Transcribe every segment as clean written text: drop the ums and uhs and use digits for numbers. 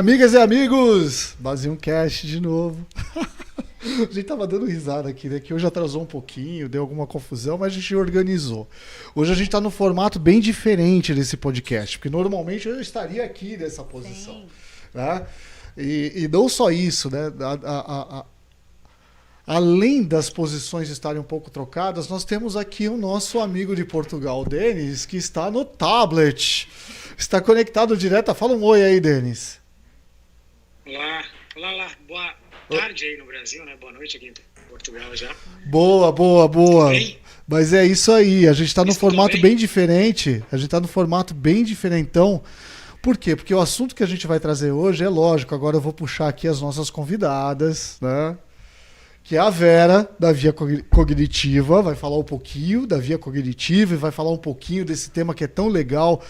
Amigas e amigos, Basinho Cast de novo. A gente tava dando risada aqui, né? Que hoje atrasou um pouquinho, deu alguma confusão, mas a gente organizou. Hoje a gente tá num formato bem diferente desse podcast, porque normalmente eu estaria aqui nessa posição. Né? E não só isso, né? Além das posições estarem um pouco trocadas, nós temos aqui o nosso amigo de Portugal, Denis, que está no tablet. Está conectado direto. Fala um oi aí, Denis. Olá. Boa tarde aí no Brasil, né? Boa noite aqui em Portugal já. Boa. Mas é isso aí. A gente está num formato bem diferente. A gente está num formato bem diferentão. Por quê? Porque o assunto que a gente vai trazer hoje é lógico. Agora eu vou puxar aqui as nossas convidadas, né? Que é a Vera, da Via Cognitiva, vai falar um pouquinho da Via Cognitiva e vai falar um pouquinho desse tema que é tão legal.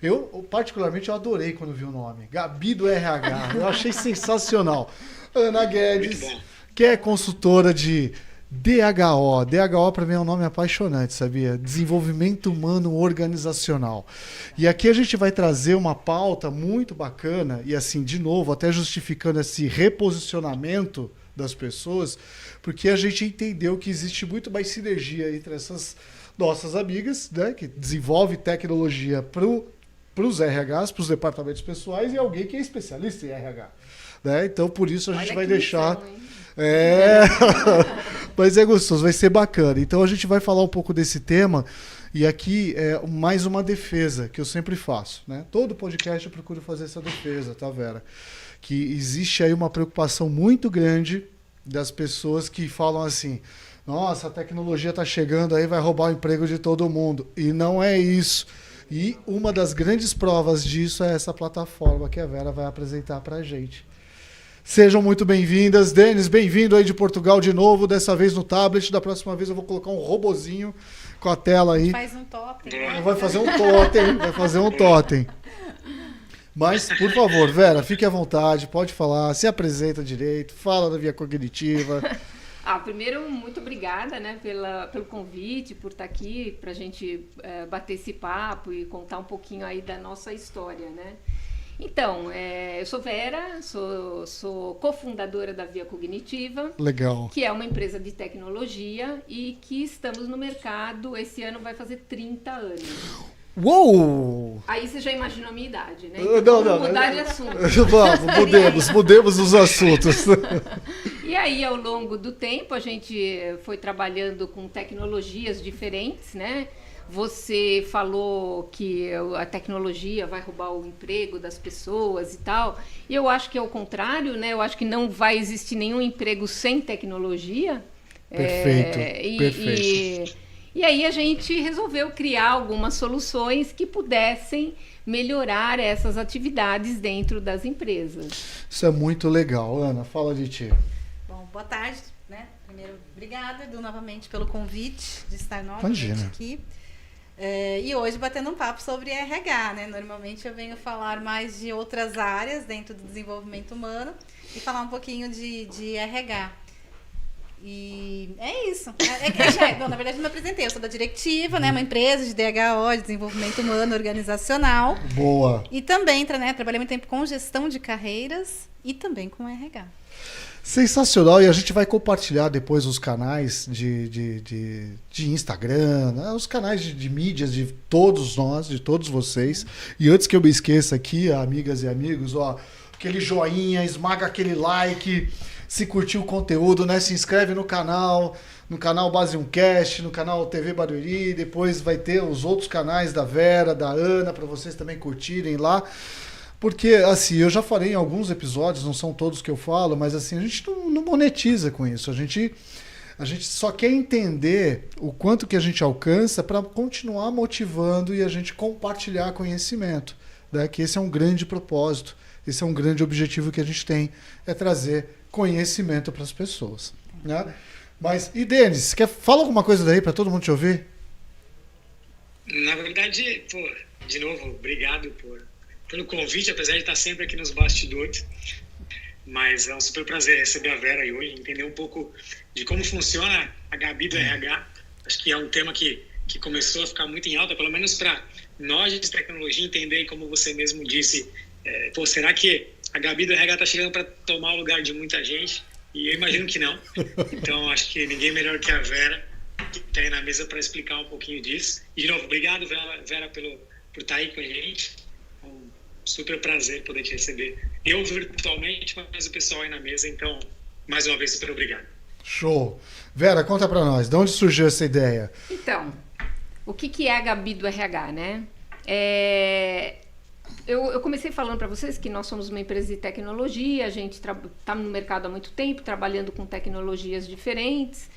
Eu, particularmente, eu adorei quando vi o nome. Gabi do RH. Eu achei sensacional. Ana Guedes, que é consultora de DHO. DHO, para mim, é um nome apaixonante, sabia? Desenvolvimento Humano Organizacional. E aqui a gente vai trazer uma pauta muito bacana e, assim, de novo, até justificando esse reposicionamento das pessoas, porque a gente entendeu que existe muito mais sinergia entre essas nossas amigas, né, que desenvolve tecnologia para os RHs, para os departamentos pessoais, e alguém que é especialista em RH. Né? Então, por isso, a gente vai deixar... Mas é gostoso, vai ser bacana. Então, a gente vai falar um pouco desse tema, e aqui é mais uma defesa que eu sempre faço. Né? Todo podcast eu procuro fazer essa defesa, tá, Vera? Que existe aí uma preocupação muito grande das pessoas que falam assim: nossa, a tecnologia está chegando aí, vai roubar o emprego de todo mundo. E não é isso. E uma das grandes provas disso é essa plataforma que a Vera vai apresentar para a gente. Sejam muito bem-vindas. Denis, bem-vindo aí de Portugal de novo, dessa vez no tablet. Da próxima vez eu vou colocar um robozinho com a tela aí. Faz um totem. Vai fazer um totem. Mas, por favor, Vera, fique à vontade, pode falar, se apresenta direito, fala da Via Cognitiva. Primeiro, muito obrigada, né, pelo convite, por estar aqui, para a gente bater esse papo e contar um pouquinho aí da nossa história, né? Então, eu sou Vera, sou cofundadora da Via Cognitiva. Legal. Que é uma empresa de tecnologia e que estamos no mercado, esse ano vai fazer 30 anos. Uou! Aí você já imaginou a minha idade, né? Então, vamos mudar de assunto. Vamos, mudemos os assuntos. E aí, ao longo do tempo, a gente foi trabalhando com tecnologias diferentes, né? Você falou que a tecnologia vai roubar o emprego das pessoas e tal. E eu acho que é o contrário, né? Eu acho que não vai existir nenhum emprego sem tecnologia. Perfeito. E aí a gente resolveu criar algumas soluções que pudessem melhorar essas atividades dentro das empresas. Isso é muito legal. Ana, fala de ti. Bom, boa tarde, né? Primeiro, obrigada, Edu, novamente pelo convite de estar novamente aqui. E hoje batendo um papo sobre RH, né? Normalmente eu venho falar mais de outras áreas dentro do desenvolvimento humano e falar um pouquinho de RH. E é isso. Bom, na verdade, eu me apresentei. Eu sou da Directiva, né? Uma empresa de DHO, de desenvolvimento humano organizacional. Boa. E também, né? Trabalhei muito tempo com gestão de carreiras e também com RH. Sensacional. E a gente vai compartilhar depois os canais de Instagram, né? Os canais de mídias de todos nós, de todos vocês. E antes que eu me esqueça aqui, amigas e amigos, ó, aquele joinha, esmaga aquele like. Se curtiu o conteúdo, né? Se inscreve no canal Basinho Cast, no canal TV Barueri, depois vai ter os outros canais da Vera, da Ana, para vocês também curtirem lá. Porque, assim, eu já falei em alguns episódios, não são todos que eu falo, mas assim, a gente não monetiza com isso. A gente só quer entender o quanto que a gente alcança para continuar motivando e a gente compartilhar conhecimento. Né? Que esse é um grande propósito, esse é um grande objetivo que a gente tem, é trazer conhecimento para as pessoas. Né? Mas, e Denis, fala alguma coisa daí para todo mundo te ouvir? Na verdade, de novo, obrigado pelo convite, apesar de estar sempre aqui nos bastidores. Mas é um super prazer receber a Vera aí hoje, entender um pouco de como funciona a Gabi do RH. Acho que é um tema que começou a ficar muito em alta, pelo menos para nós de tecnologia entender, como você mesmo disse, será que a Gabi do RH está chegando para tomar o lugar de muita gente, e eu imagino que não. Então, acho que ninguém melhor que a Vera, que está aí na mesa para explicar um pouquinho disso. E, de novo, obrigado, Vera, por estar aí com a gente. É um super prazer poder te receber. Eu virtualmente, mas o pessoal aí na mesa. Então, mais uma vez, super obrigado. Show. Vera, conta para nós, de onde surgiu essa ideia? Então, o que é a Gabi do RH, né? Eu comecei falando para vocês que nós somos uma empresa de tecnologia, a gente está no mercado há muito tempo, trabalhando com tecnologias diferentes.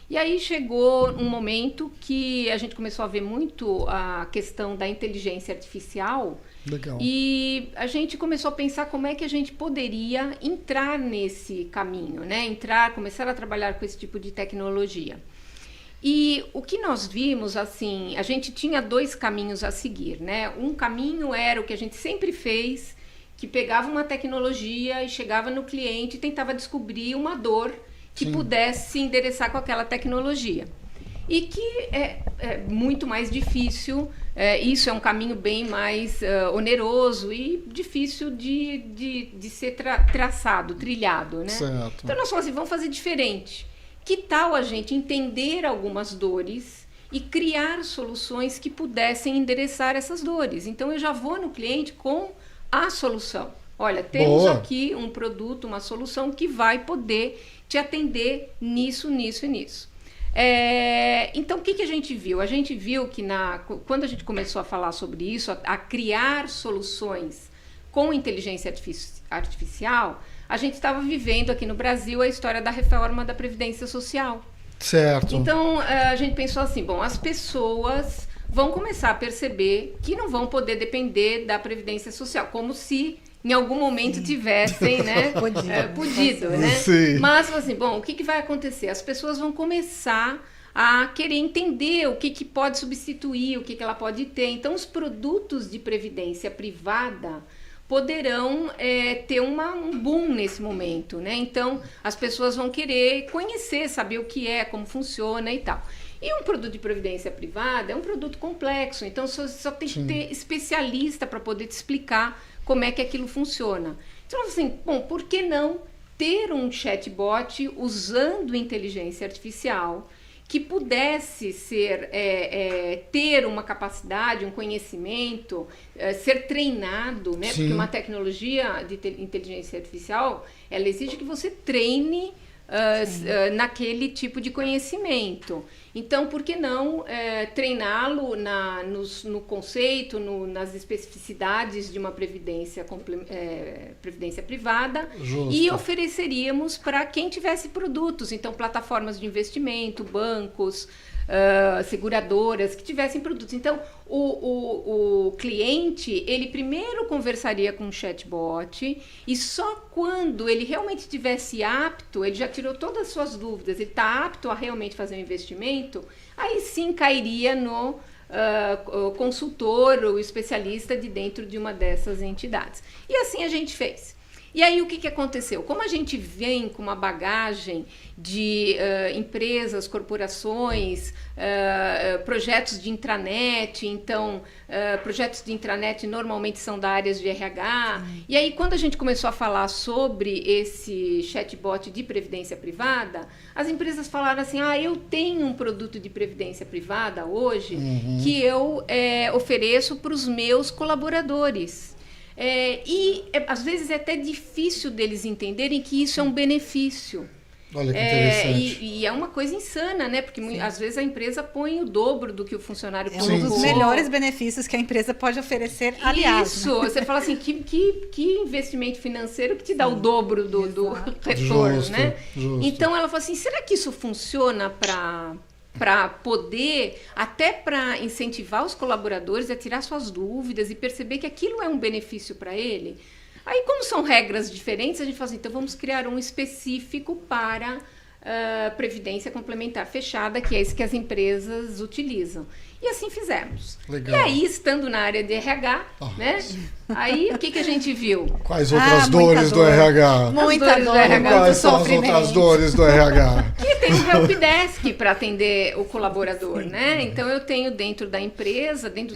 E aí chegou um momento que a gente começou a ver muito a questão da inteligência artificial. Legal. E a gente começou a pensar como é que a gente poderia entrar nesse caminho, né? Começar a trabalhar com esse tipo de tecnologia. E o que nós vimos, assim, a gente tinha 2 caminhos a seguir, né? Um caminho era o que a gente sempre fez, que pegava uma tecnologia e chegava no cliente e tentava descobrir uma dor que pudesse se endereçar com aquela tecnologia. E que é muito mais difícil, isso é um caminho bem mais oneroso e difícil de ser traçado, trilhado, né? Certo. Então nós falamos assim, vamos fazer diferente. Que tal a gente entender algumas dores e criar soluções que pudessem endereçar essas dores? Então eu já vou no cliente com a solução. Olha, temos aqui um produto, uma solução que vai poder te atender nisso, nisso e nisso. Então, o que a gente viu? A gente viu que quando a gente começou a falar sobre isso, a criar soluções com inteligência artificial, a gente estava vivendo aqui no Brasil a história da reforma da Previdência Social. Certo. Então, a gente pensou assim, bom, as pessoas vão começar a perceber que não vão poder depender da Previdência Social, como se em algum momento tivessem, né, podido, né? Sim. Mas, assim, bom, o que vai acontecer? As pessoas vão começar a querer entender o que pode substituir, o que ela pode ter. Então, os produtos de previdência privada poderão ter um boom nesse momento, né? Então, as pessoas vão querer conhecer, saber o que é, como funciona e tal. E um produto de previdência privada é um produto complexo, então só tem que ter especialista para poder te explicar como é que aquilo funciona. Então, assim, bom, por que não ter um chatbot usando inteligência artificial que pudesse ter uma capacidade, um conhecimento, ser treinado, né? Porque uma tecnologia de inteligência artificial, ela exige que você treine naquele tipo de conhecimento. Então, por que não treiná-lo no conceito, nas especificidades de uma previdência privada? Justo. E ofereceríamos para quem tivesse produtos, então plataformas de investimento, bancos, seguradoras que tivessem produtos. Então, o cliente, ele primeiro conversaria com o chatbot e só quando ele realmente estivesse apto, ele já tirou todas as suas dúvidas, ele está apto a realmente fazer um investimento, aí sim cairia no consultor ou especialista de dentro de uma dessas entidades. E assim a gente fez. E aí o que aconteceu? Como a gente vem com uma bagagem de empresas, corporações, projetos de intranet, então projetos de intranet normalmente são da área de RH, e aí quando a gente começou a falar sobre esse chatbot de previdência privada, as empresas falaram assim, eu tenho um produto de previdência privada hoje que eu ofereço para os meus colaboradores. Às vezes é até difícil deles entenderem que isso é um benefício. Olha que interessante. E é uma coisa insana, né? Porque às vezes a empresa põe o dobro do que o funcionário põe. É um dos melhores benefícios que a empresa pode oferecer, aliás. Isso, né? Você fala assim, que investimento financeiro que te dá o dobro do retorno, justo, né? Justo. Então ela fala assim, será que isso funciona para poder, até para incentivar os colaboradores a tirar suas dúvidas e perceber que aquilo é um benefício para ele? Aí, como são regras diferentes, a gente fala assim, então vamos criar um específico para previdência complementar fechada, que é esse que as empresas utilizam. E assim fizemos. Legal. E aí, estando na área de RH, né? Aí, o que a gente viu? Quais outras dores do RH? Muita dor, quais são as outras dores do RH? Que tem o helpdesk para atender o colaborador, né? Então, eu tenho dentro da empresa, dentro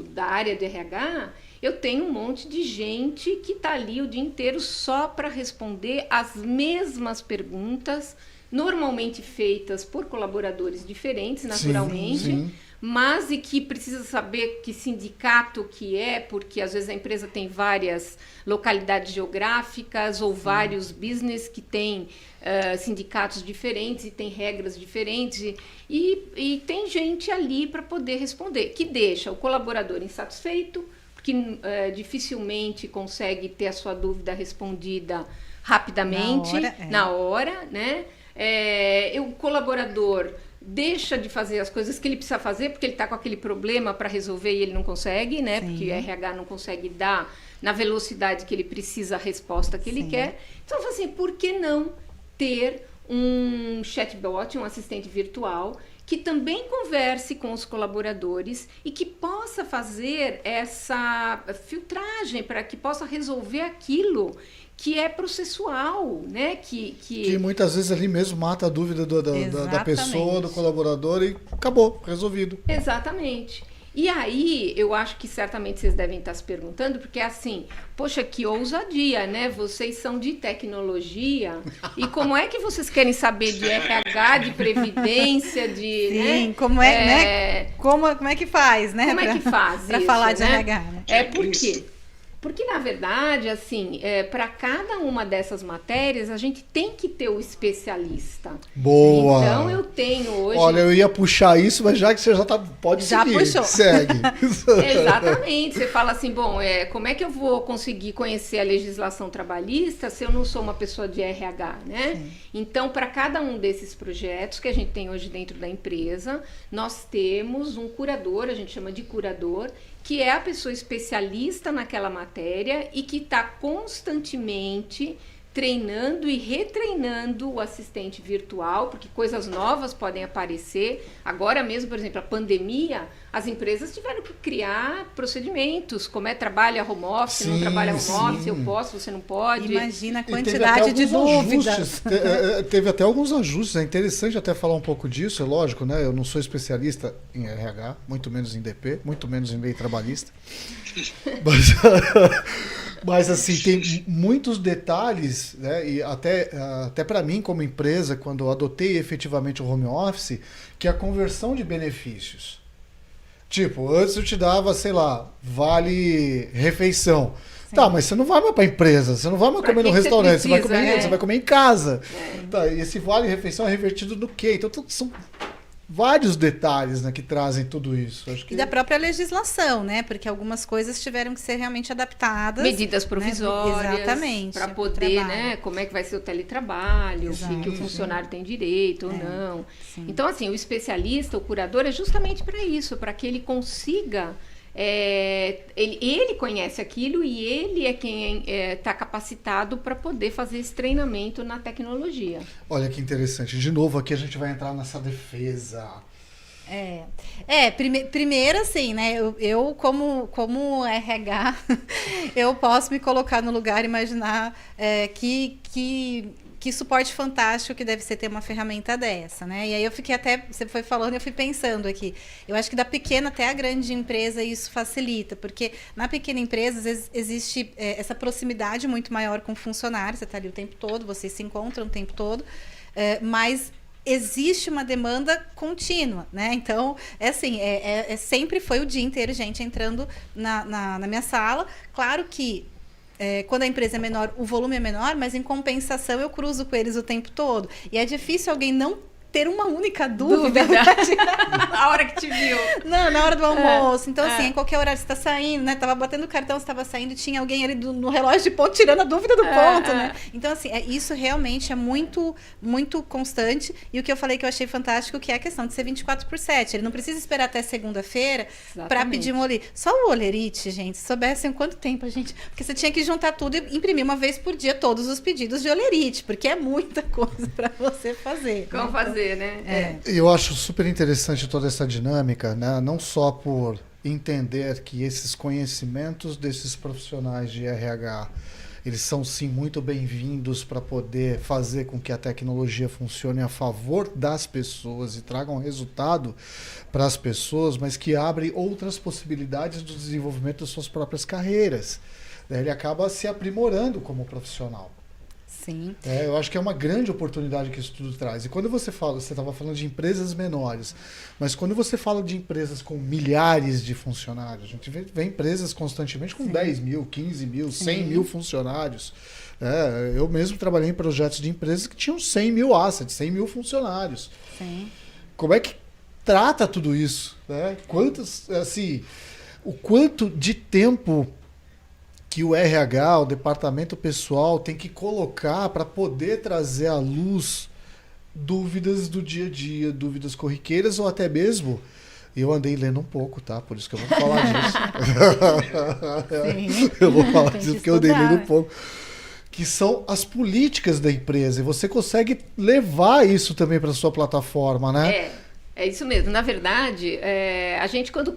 da área de RH, eu tenho um monte de gente que está ali o dia inteiro só para responder as mesmas perguntas, normalmente feitas por colaboradores diferentes, naturalmente, sim. Mas e que precisa saber que sindicato que é, porque às vezes a empresa tem várias localidades geográficas ou vários business que têm sindicatos diferentes e tem regras diferentes e tem gente ali para poder responder, que deixa o colaborador insatisfeito, porque dificilmente consegue ter a sua dúvida respondida rapidamente, na hora, né? O colaborador deixa de fazer as coisas que ele precisa fazer porque ele está com aquele problema para resolver e ele não consegue, né? Sim. Porque o RH não consegue dar na velocidade que ele precisa a resposta que ele quer. Então, assim, por que não ter um chatbot, um assistente virtual, que também converse com os colaboradores e que possa fazer essa filtragem para que possa resolver aquilo que é processual, né? Que muitas vezes ali mesmo mata a dúvida da pessoa, do colaborador e acabou, resolvido. Exatamente. E aí, eu acho que certamente vocês devem estar se perguntando, porque assim, poxa, que ousadia, né? Vocês são de tecnologia, e como é que vocês querem saber de RH, de previdência, de... Sim, né? Como é, né? Como é que faz, né? Como é que faz para isso, falar de né? RH, né? Por quê? Porque, na verdade, assim, para cada uma dessas matérias, a gente tem que ter o especialista. Boa! Então, eu tenho hoje... Olha, eu ia puxar isso, mas já que você já pode já seguir. Puxou. Segue. Exatamente. Você fala assim, bom, como é que eu vou conseguir conhecer a legislação trabalhista se eu não sou uma pessoa de RH, né? Sim. Então, para cada um desses projetos que a gente tem hoje dentro da empresa, nós temos um curador, a gente chama de curador, que é a pessoa especialista naquela matéria e que está constantemente treinando e retreinando o assistente virtual, porque coisas novas podem aparecer. Agora mesmo, por exemplo, a pandemia, as empresas tiveram que criar procedimentos, como trabalha home office, sim, não trabalha home office, eu posso, você não pode. Imagina a quantidade de dúvidas. Teve até alguns ajustes, é interessante até falar um pouco disso, é lógico, né? Eu não sou especialista em RH, muito menos em DP, muito menos em lei trabalhista. Mas assim, tem muitos detalhes, né? E até para mim, como empresa, quando eu adotei efetivamente o home office, que a conversão de benefícios. Tipo, antes eu te dava, sei lá, vale refeição. Sim. Tá, mas você não vai mais para a empresa, você não vai mais comer no restaurante, precisa, você vai comer em casa. Tá, e esse vale refeição é revertido no quê? Então são vários detalhes, né, que trazem tudo isso. Acho que... E da própria legislação, né? Porque algumas coisas tiveram que ser realmente adaptadas. Medidas provisórias. Né? Exatamente. Para poder, né? Como é que vai ser o teletrabalho, o que o funcionário tem direito ou não. Sim. Então, assim, o especialista, o curador, é justamente para isso, para que ele consiga... ele conhece aquilo e ele é quem está capacitado para poder fazer esse treinamento na tecnologia. Olha que interessante. De novo, aqui a gente vai entrar nessa defesa. Primeiro assim, né? Eu como RH, eu posso me colocar no lugar e imaginar que suporte fantástico que deve ser ter uma ferramenta dessa, né? E aí eu fiquei você foi falando e eu fui pensando aqui. Eu acho que da pequena até a grande empresa isso facilita, porque na pequena empresa às vezes existe essa proximidade muito maior com o funcionário, você está ali o tempo todo, vocês se encontram o tempo todo, mas existe uma demanda contínua, né? Então, sempre foi o dia inteiro gente entrando na minha sala. Claro que quando a empresa é menor, o volume é menor, mas em compensação eu cruzo com eles o tempo todo. E é difícil alguém não ter uma única dúvida. A hora que te viu. Não, na hora do almoço. Então, assim, em qualquer horário você está saindo, né? Tava batendo o cartão, você estava saindo e tinha alguém ali no relógio de ponto tirando a dúvida do ponto, né? Então, assim, isso realmente é muito, muito constante. E o que eu falei que eu achei fantástico, que é a questão de ser 24/7. Ele não precisa esperar até segunda-feira para pedir um olerite. Só o olerite, gente, se soubessem quanto tempo a gente... Porque você tinha que juntar tudo e imprimir uma vez por dia todos os pedidos de olerite, porque é muita coisa para você fazer. Como fazer? Né? Eu acho super interessante toda essa dinâmica, né? Não só por entender que esses conhecimentos desses profissionais de RH eles são sim muito bem-vindos para poder fazer com que a tecnologia funcione a favor das pessoas e tragam resultado para as pessoas, mas que abre outras possibilidades do desenvolvimento das suas próprias carreiras. Ele acaba se aprimorando como profissional. Sim. Eu acho que é uma grande oportunidade que isso tudo traz. E quando você estava falando de empresas menores, mas quando você fala de empresas com milhares de funcionários, a gente vê empresas constantemente com 10 mil, 15 mil, 100 mil funcionários. Eu mesmo trabalhei em projetos de empresas que tinham 100 mil assets, 100 mil funcionários. Sim. Como é que trata tudo isso? Né? O quanto de tempo que o RH, o departamento pessoal, tem que colocar para poder trazer à luz dúvidas do dia a dia, dúvidas corriqueiras, ou até mesmo, eu andei lendo um pouco, tá? Por isso que eu vou falar disso. Sim. Eu vou falar disso porque eu andei estudar, lendo um pouco. Que são as políticas da empresa. E você consegue levar isso também para a sua plataforma, né? É isso mesmo. Na verdade, a gente quando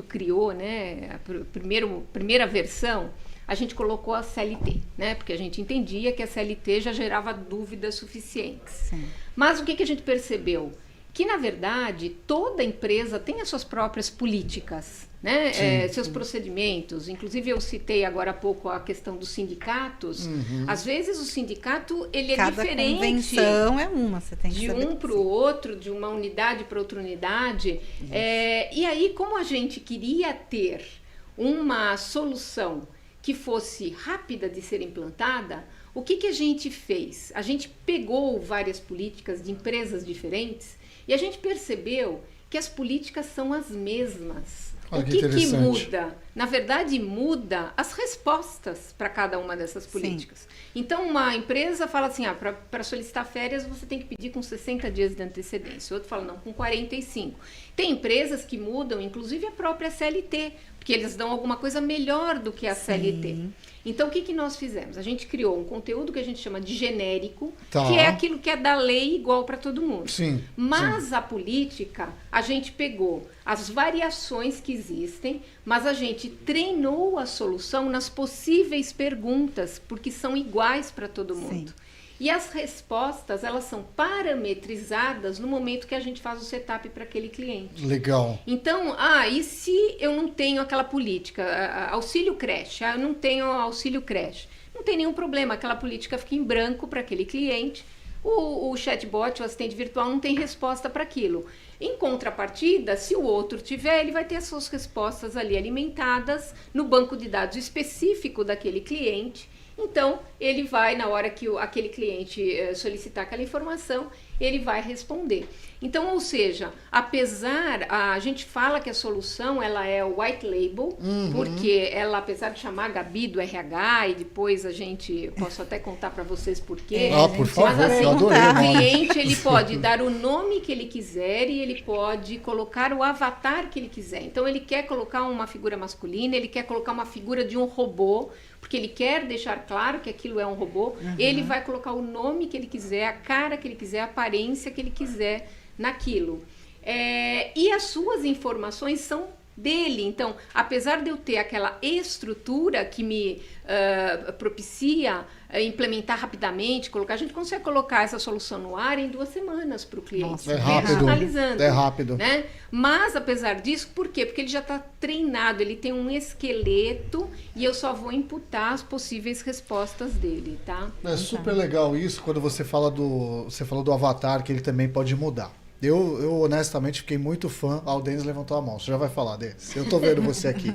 criou, né, a primeira versão, a gente colocou a CLT, né, porque a gente entendia que a CLT já gerava dúvidas suficientes. Sim. Mas o que a gente percebeu? Que, na verdade, toda empresa tem as suas próprias políticas, né? Seus procedimentos. Inclusive, eu citei agora há pouco a questão dos sindicatos. Às vezes, o sindicato ele é Cada diferente. convenção é uma, você tem que De saber um para o outro, de uma unidade para outra unidade. E aí, como a gente queria ter uma solução que fosse rápida de ser implantada, o que a gente fez? A gente pegou várias políticas de empresas diferentes e a gente percebeu que as políticas são as mesmas. Olha, o que muda? Na verdade, muda as respostas para cada uma dessas políticas. Sim. Então, uma empresa fala assim, para solicitar férias você tem que pedir com 60 dias de antecedência. O outro fala, não, com 45. Tem empresas que mudam, inclusive a própria CLT, porque eles dão alguma coisa melhor do que a CLT. Então, o que nós fizemos? A gente criou um conteúdo que a gente chama de genérico, que é aquilo que é da lei igual para todo mundo. Sim, mas a política, a gente pegou as variações que existem, mas a gente treinou a solução nas possíveis perguntas, porque são iguais para todo mundo. Sim. E as respostas, elas são parametrizadas no momento que a gente faz o setup para aquele cliente. Legal. Então, e se eu não tenho aquela política, auxílio creche, eu não tenho auxílio creche, não tem nenhum problema, aquela política fica em branco para aquele cliente, o chatbot, o assistente virtual não tem resposta para aquilo. Em contrapartida, se o outro tiver, ele vai ter as suas respostas ali alimentadas no banco de dados específico daquele cliente. Então, ele vai, na hora que aquele cliente solicitar aquela informação, ele vai responder. Então, ou seja, a gente fala que a solução ela é o white label, porque ela, apesar de chamar Gabi do RH, e depois posso até contar para vocês por quê. Por favor, mas assim, eu adorei, o cliente ele pode dar o nome que ele quiser e ele pode colocar o avatar que ele quiser. Então, ele quer colocar uma figura masculina, ele quer colocar uma figura de um robô, porque ele quer deixar claro que aquilo é um robô, ele vai colocar o nome que ele quiser, a cara que ele quiser, a aparência que ele quiser naquilo. E as suas informações são dele. Então, apesar de eu ter aquela estrutura que me propicia implementar rapidamente, a gente consegue colocar essa solução no ar em 2 semanas para o cliente. Nossa, é rápido. É rápido. Né? Mas, apesar disso, por quê? Porque ele já está treinado, ele tem um esqueleto e eu só vou imputar as possíveis respostas dele, tá? É super legal isso, quando você falou do avatar, que ele também pode mudar. Eu honestamente fiquei muito fã. O Denis levantou a mão. Você já vai falar, Denis. Eu tô vendo você aqui.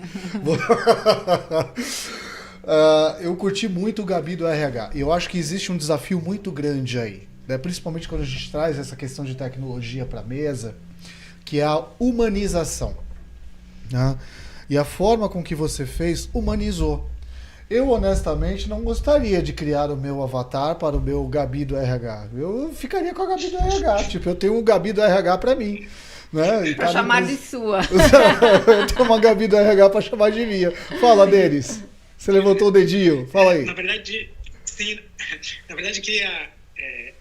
Eu curti muito o Gabi do RH. E eu acho que existe um desafio muito grande aí, né? Principalmente quando a gente traz essa questão de tecnologia para a mesa, que é a humanização, né? E a forma com que você fez humanizou. Eu, honestamente, não gostaria de criar o meu avatar para o meu Gabi do RH. Eu ficaria com a Gabi do RH. Tipo, eu tenho um Gabi do RH para mim, né? Para chamar de sua. Eu tenho uma Gabi do RH para chamar de minha. Fala, Denis. Você levantou o dedinho. Fala aí. Na verdade, sim. Na verdade, eu queria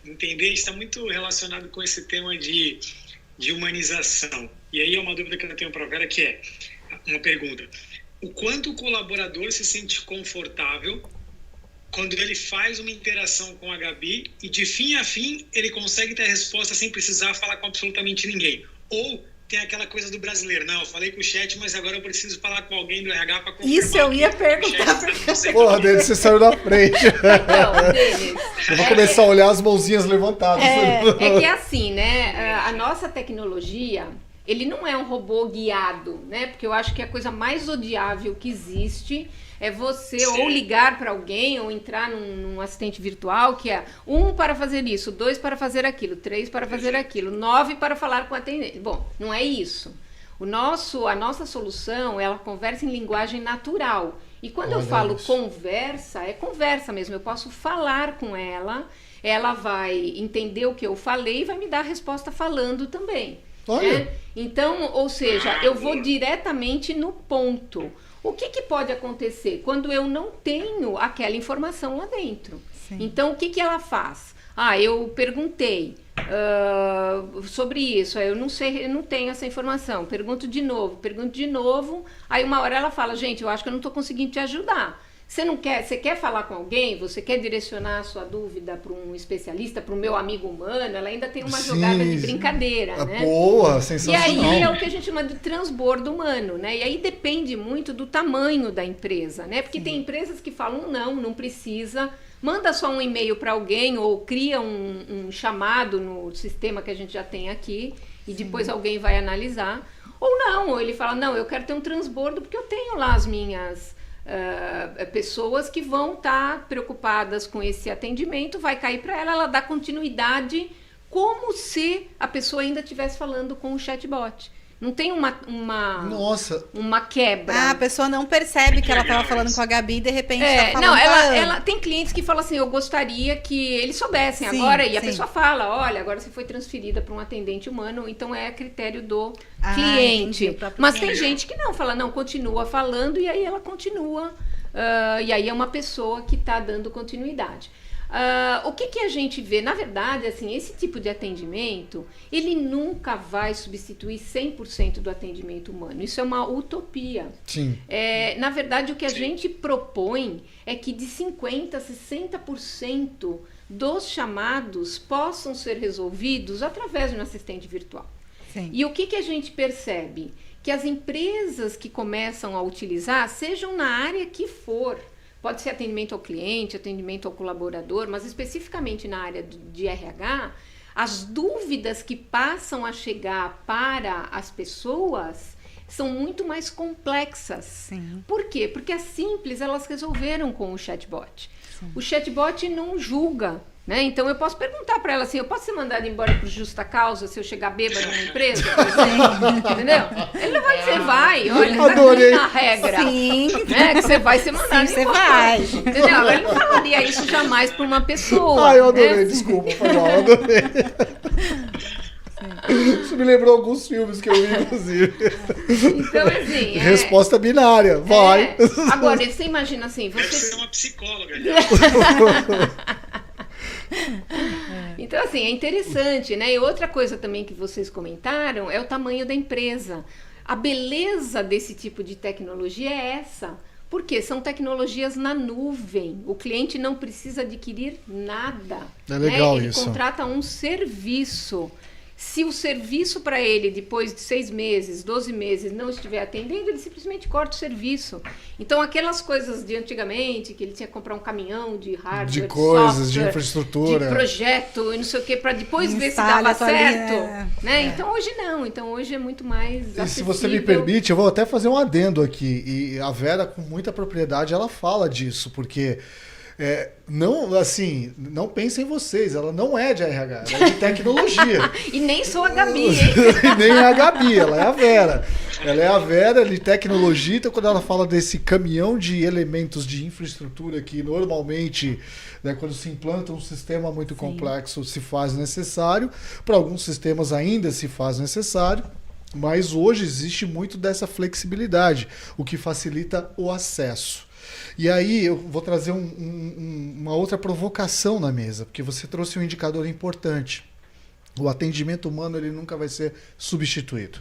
entender, está muito relacionado com esse tema de humanização. E aí é uma dúvida que eu tenho para a Vera, que é uma pergunta. O quanto o colaborador se sente confortável quando ele faz uma interação com a Gabi e de fim a fim ele consegue ter a resposta sem precisar falar com absolutamente ninguém. Ou tem aquela coisa do brasileiro, não, eu falei com o chat, mas agora eu preciso falar com alguém do RH para confirmar. Isso eu ia perguntar para você. Porra, Denis, você saiu da frente. Não, Denis, Eu vou começar a olhar as mãozinhas levantadas. é que é assim, né? A nossa tecnologia, ele não é um robô guiado, né? Porque eu acho que a coisa mais odiável que existe é você ou ligar para alguém ou entrar num assistente virtual que é 1 para fazer isso, 2 para fazer aquilo, 3 para fazer aquilo, 9 para falar com o atendente. Bom, não é isso. A nossa solução, ela conversa em linguagem natural. E quando eu falo conversa, é conversa mesmo. Eu posso falar com ela, ela vai entender o que eu falei e vai me dar a resposta falando também. Né? Então, ou seja, eu vou diretamente no ponto. O que pode acontecer quando eu não tenho aquela informação lá dentro? Sim. Então, o que ela faz? Eu perguntei sobre isso, eu não sei, eu não tenho essa informação. Pergunto de novo, aí uma hora ela fala, gente, eu acho que eu não estou conseguindo te ajudar. Você quer falar com alguém? Você quer direcionar a sua dúvida para um especialista, para o meu amigo humano? Ela ainda tem uma jogada de brincadeira, né? Boa, sensacional. E aí é o que a gente chama de transbordo humano, né? E aí depende muito do tamanho da empresa, né? Porque tem empresas que falam, não precisa, manda só um e-mail para alguém ou cria um chamado no sistema que a gente já tem aqui e depois alguém vai analisar. Ou não, ou ele fala, não, eu quero ter um transbordo porque eu tenho lá as minhas... pessoas que vão estar preocupadas com esse atendimento, vai cair para ela dá continuidade como se a pessoa ainda estivesse falando com o chatbot. Não tem uma quebra. A pessoa não percebe que ela estava falando com a Gabi e de repente tá falando ela tem clientes que falam assim, eu gostaria que eles soubessem agora, e a pessoa fala, olha, agora você foi transferida para um atendente humano, então é a critério do cliente. Entendi, mas tem gente que não, fala, não, continua falando, e aí ela continua, e aí é uma pessoa que está dando continuidade. O que a gente vê? Na verdade, assim, esse tipo de atendimento, ele nunca vai substituir 100% do atendimento humano. Isso é uma utopia. Sim. Na verdade, o que a gente propõe é que de 50% a 60% dos chamados possam ser resolvidos através de um assistente virtual. Sim. E o que a gente percebe? Que as empresas que começam a utilizar, sejam na área que for, pode ser atendimento ao cliente, atendimento ao colaborador, mas especificamente na área de RH, as dúvidas que passam a chegar para as pessoas são muito mais complexas. Sim. Por quê? Porque as simples elas resolveram com o chatbot. Sim. O chatbot não julga. Né? Então eu posso perguntar para ela assim, eu posso ser mandada embora por justa causa se eu chegar bêbada numa empresa? Entendeu? Ele não vai dizer, vai, olha, adorei. Tá na regra. Sim. Né? Que você vai ser mandada Sim, embora. você vai. Entendeu? Ele não falaria isso jamais para uma pessoa. Eu adorei, né? desculpa, foi mal, eu adorei. Isso me lembrou alguns filmes que eu vi, inclusive. Então, assim... Resposta binária, vai. Agora, você imagina assim... Deve ser uma psicóloga. Então, assim, é interessante, né? E outra coisa também que vocês comentaram é o tamanho da empresa. A beleza desse tipo de tecnologia é essa. Porque são tecnologias na nuvem. O cliente não precisa adquirir nada. É legal, né? Ele isso. contrata um serviço. Se o serviço para ele, depois de 6 meses, 12 meses, não estiver atendendo, ele simplesmente corta o serviço. Então, aquelas coisas de antigamente, que ele tinha que comprar um caminhão de hardware, de coisas, software, de infraestrutura, de projeto e não sei o que, para depois ver se Instala, dava atualiza, certo. Né? Então, hoje não. Então, hoje é muito mais E se você me permite, eu vou até fazer um adendo aqui. E a Vera, com muita propriedade, ela fala disso, porque... não, assim, não pensem em vocês, ela não é de RH, ela é de tecnologia. E nem sou a Gabi, hein? E nem é a Gabi, ela é a Vera. Ela é a Vera de tecnologia, então quando ela fala desse caminhão de elementos de infraestrutura que normalmente, né, quando se implanta um sistema muito complexo, se faz necessário, para alguns sistemas ainda se faz necessário, mas hoje existe muito dessa flexibilidade, o que facilita o acesso. E aí eu vou trazer uma outra provocação na mesa, porque você trouxe um indicador importante. O atendimento humano ele nunca vai ser substituído.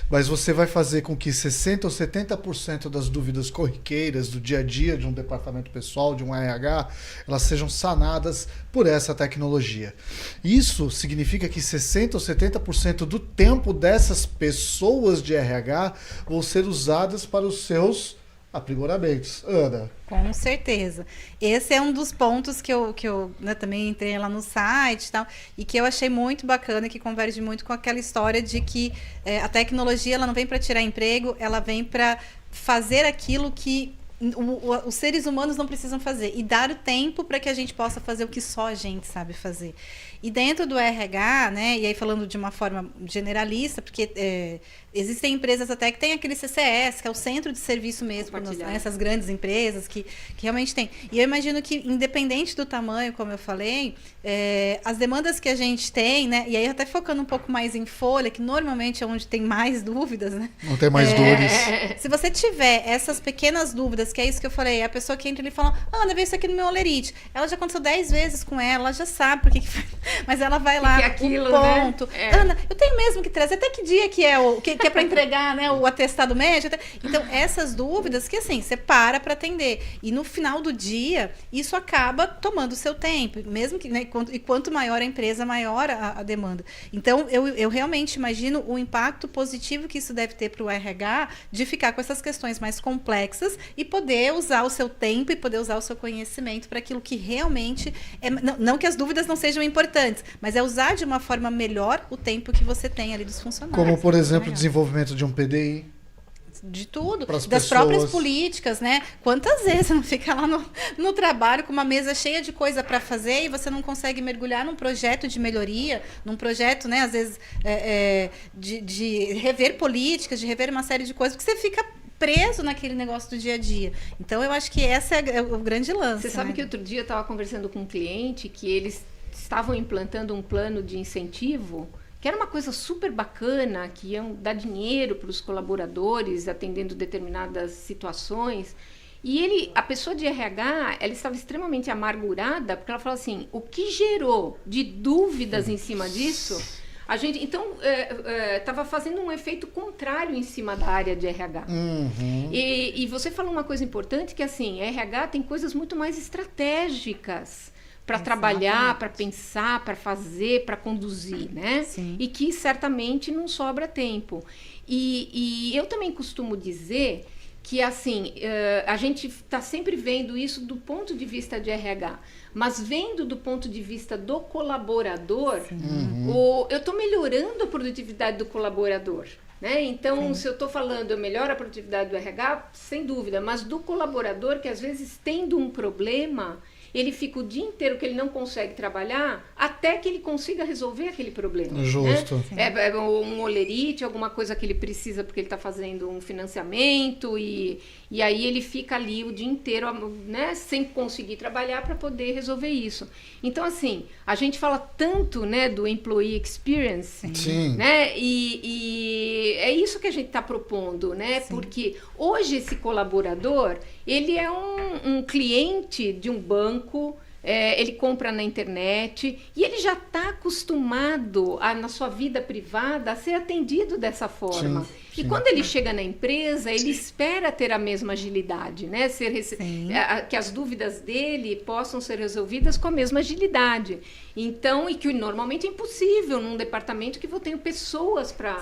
Mas você vai fazer com que 60% ou 70% das dúvidas corriqueiras do dia a dia de um departamento pessoal, de um RH, elas sejam sanadas por essa tecnologia. Isso significa que 60% ou 70% do tempo dessas pessoas de RH vão ser usadas para os seus aprimoramentos. Ana. Com certeza. Esse é um dos pontos que eu né, também entrei lá no site e tal, e que eu achei muito bacana, que converge muito com aquela história de que a tecnologia ela não vem para tirar emprego, ela vem para fazer aquilo que os seres humanos não precisam fazer e dar o tempo para que a gente possa fazer o que só a gente sabe fazer. E dentro do RH, né, e aí falando de uma forma generalista, porque existem empresas até que tem aquele CCS, que é o centro de serviço mesmo, essas grandes empresas que realmente tem. E eu imagino que, independente do tamanho, como eu falei, as demandas que a gente tem, né, e aí até focando um pouco mais em folha, que normalmente é onde tem mais dúvidas, né? Não tem mais dores. Se você tiver essas pequenas dúvidas, que é isso que eu falei, a pessoa que entra e fala, Ana, vê isso aqui no meu olerite. Ela já aconteceu 10 vezes com ela já sabe por que mas ela vai lá, aquilo, o ponto. Né? Ana, eu tenho mesmo que trazer até que dia que é que é para entregar, né, o atestado médico. Então, essas dúvidas que, assim, você para atender. E no final do dia, isso acaba tomando o seu tempo. Mesmo que, né, e quanto maior a empresa, maior a demanda. Então, eu realmente imagino o impacto positivo que isso deve ter para o RH de ficar com essas questões mais complexas e poder usar o seu tempo e poder usar o seu conhecimento para aquilo que realmente é. Não que as dúvidas não sejam importantes, mas é usar de uma forma melhor o tempo que você tem ali dos funcionários. Como, por exemplo, o desenvolvimento de um PDI. De tudo, das pessoas. Próprias políticas, né? Quantas vezes você não fica lá no trabalho com uma mesa cheia de coisa para fazer e você não consegue mergulhar num projeto de melhoria, num projeto, né, às vezes, de rever políticas, de rever uma série de coisas, porque você fica preso naquele negócio do dia a dia. Então, eu acho que esse é o grande lance. Você sabe que outro dia eu estava conversando com um cliente que eles estavam implantando um plano de incentivo que era uma coisa super bacana, que iam dar dinheiro para os colaboradores atendendo determinadas situações. E a pessoa de RH, ela estava extremamente amargurada, porque ela falou assim, o que gerou de dúvidas em cima disso, a gente, então, estava fazendo um efeito contrário em cima da área de RH. Uhum. E você falou uma coisa importante, que assim, RH tem coisas muito mais estratégicas para trabalhar, para pensar, para fazer, para conduzir, né? Sim. E que certamente não sobra tempo. E eu também costumo dizer que, assim, a gente está sempre vendo isso do ponto de vista de RH, mas vendo do ponto de vista do colaborador, eu estou melhorando a produtividade do colaborador. Né? Então, se eu estou falando, eu melhoro a produtividade do RH, sem dúvida, mas do colaborador, que às vezes tendo um problema, ele fica o dia inteiro que ele não consegue trabalhar até que ele consiga resolver aquele problema. Justo. Né? Um olerite, alguma coisa que ele precisa porque ele está fazendo um financiamento e aí ele fica ali o dia inteiro, né, sem conseguir trabalhar para poder resolver isso. Então, assim, a gente fala tanto, né, do employee experience, Sim. né, e é isso que a gente está propondo, né, Sim. porque hoje esse colaborador, ele é um cliente de um banco, ele compra na internet e ele já está acostumado na sua vida privada a ser atendido dessa forma. Sim, e sim. quando ele chega na empresa, ele espera ter a mesma agilidade, né? Que as dúvidas dele possam ser resolvidas com a mesma agilidade. Então, e que normalmente é impossível num departamento que eu tenho pessoas para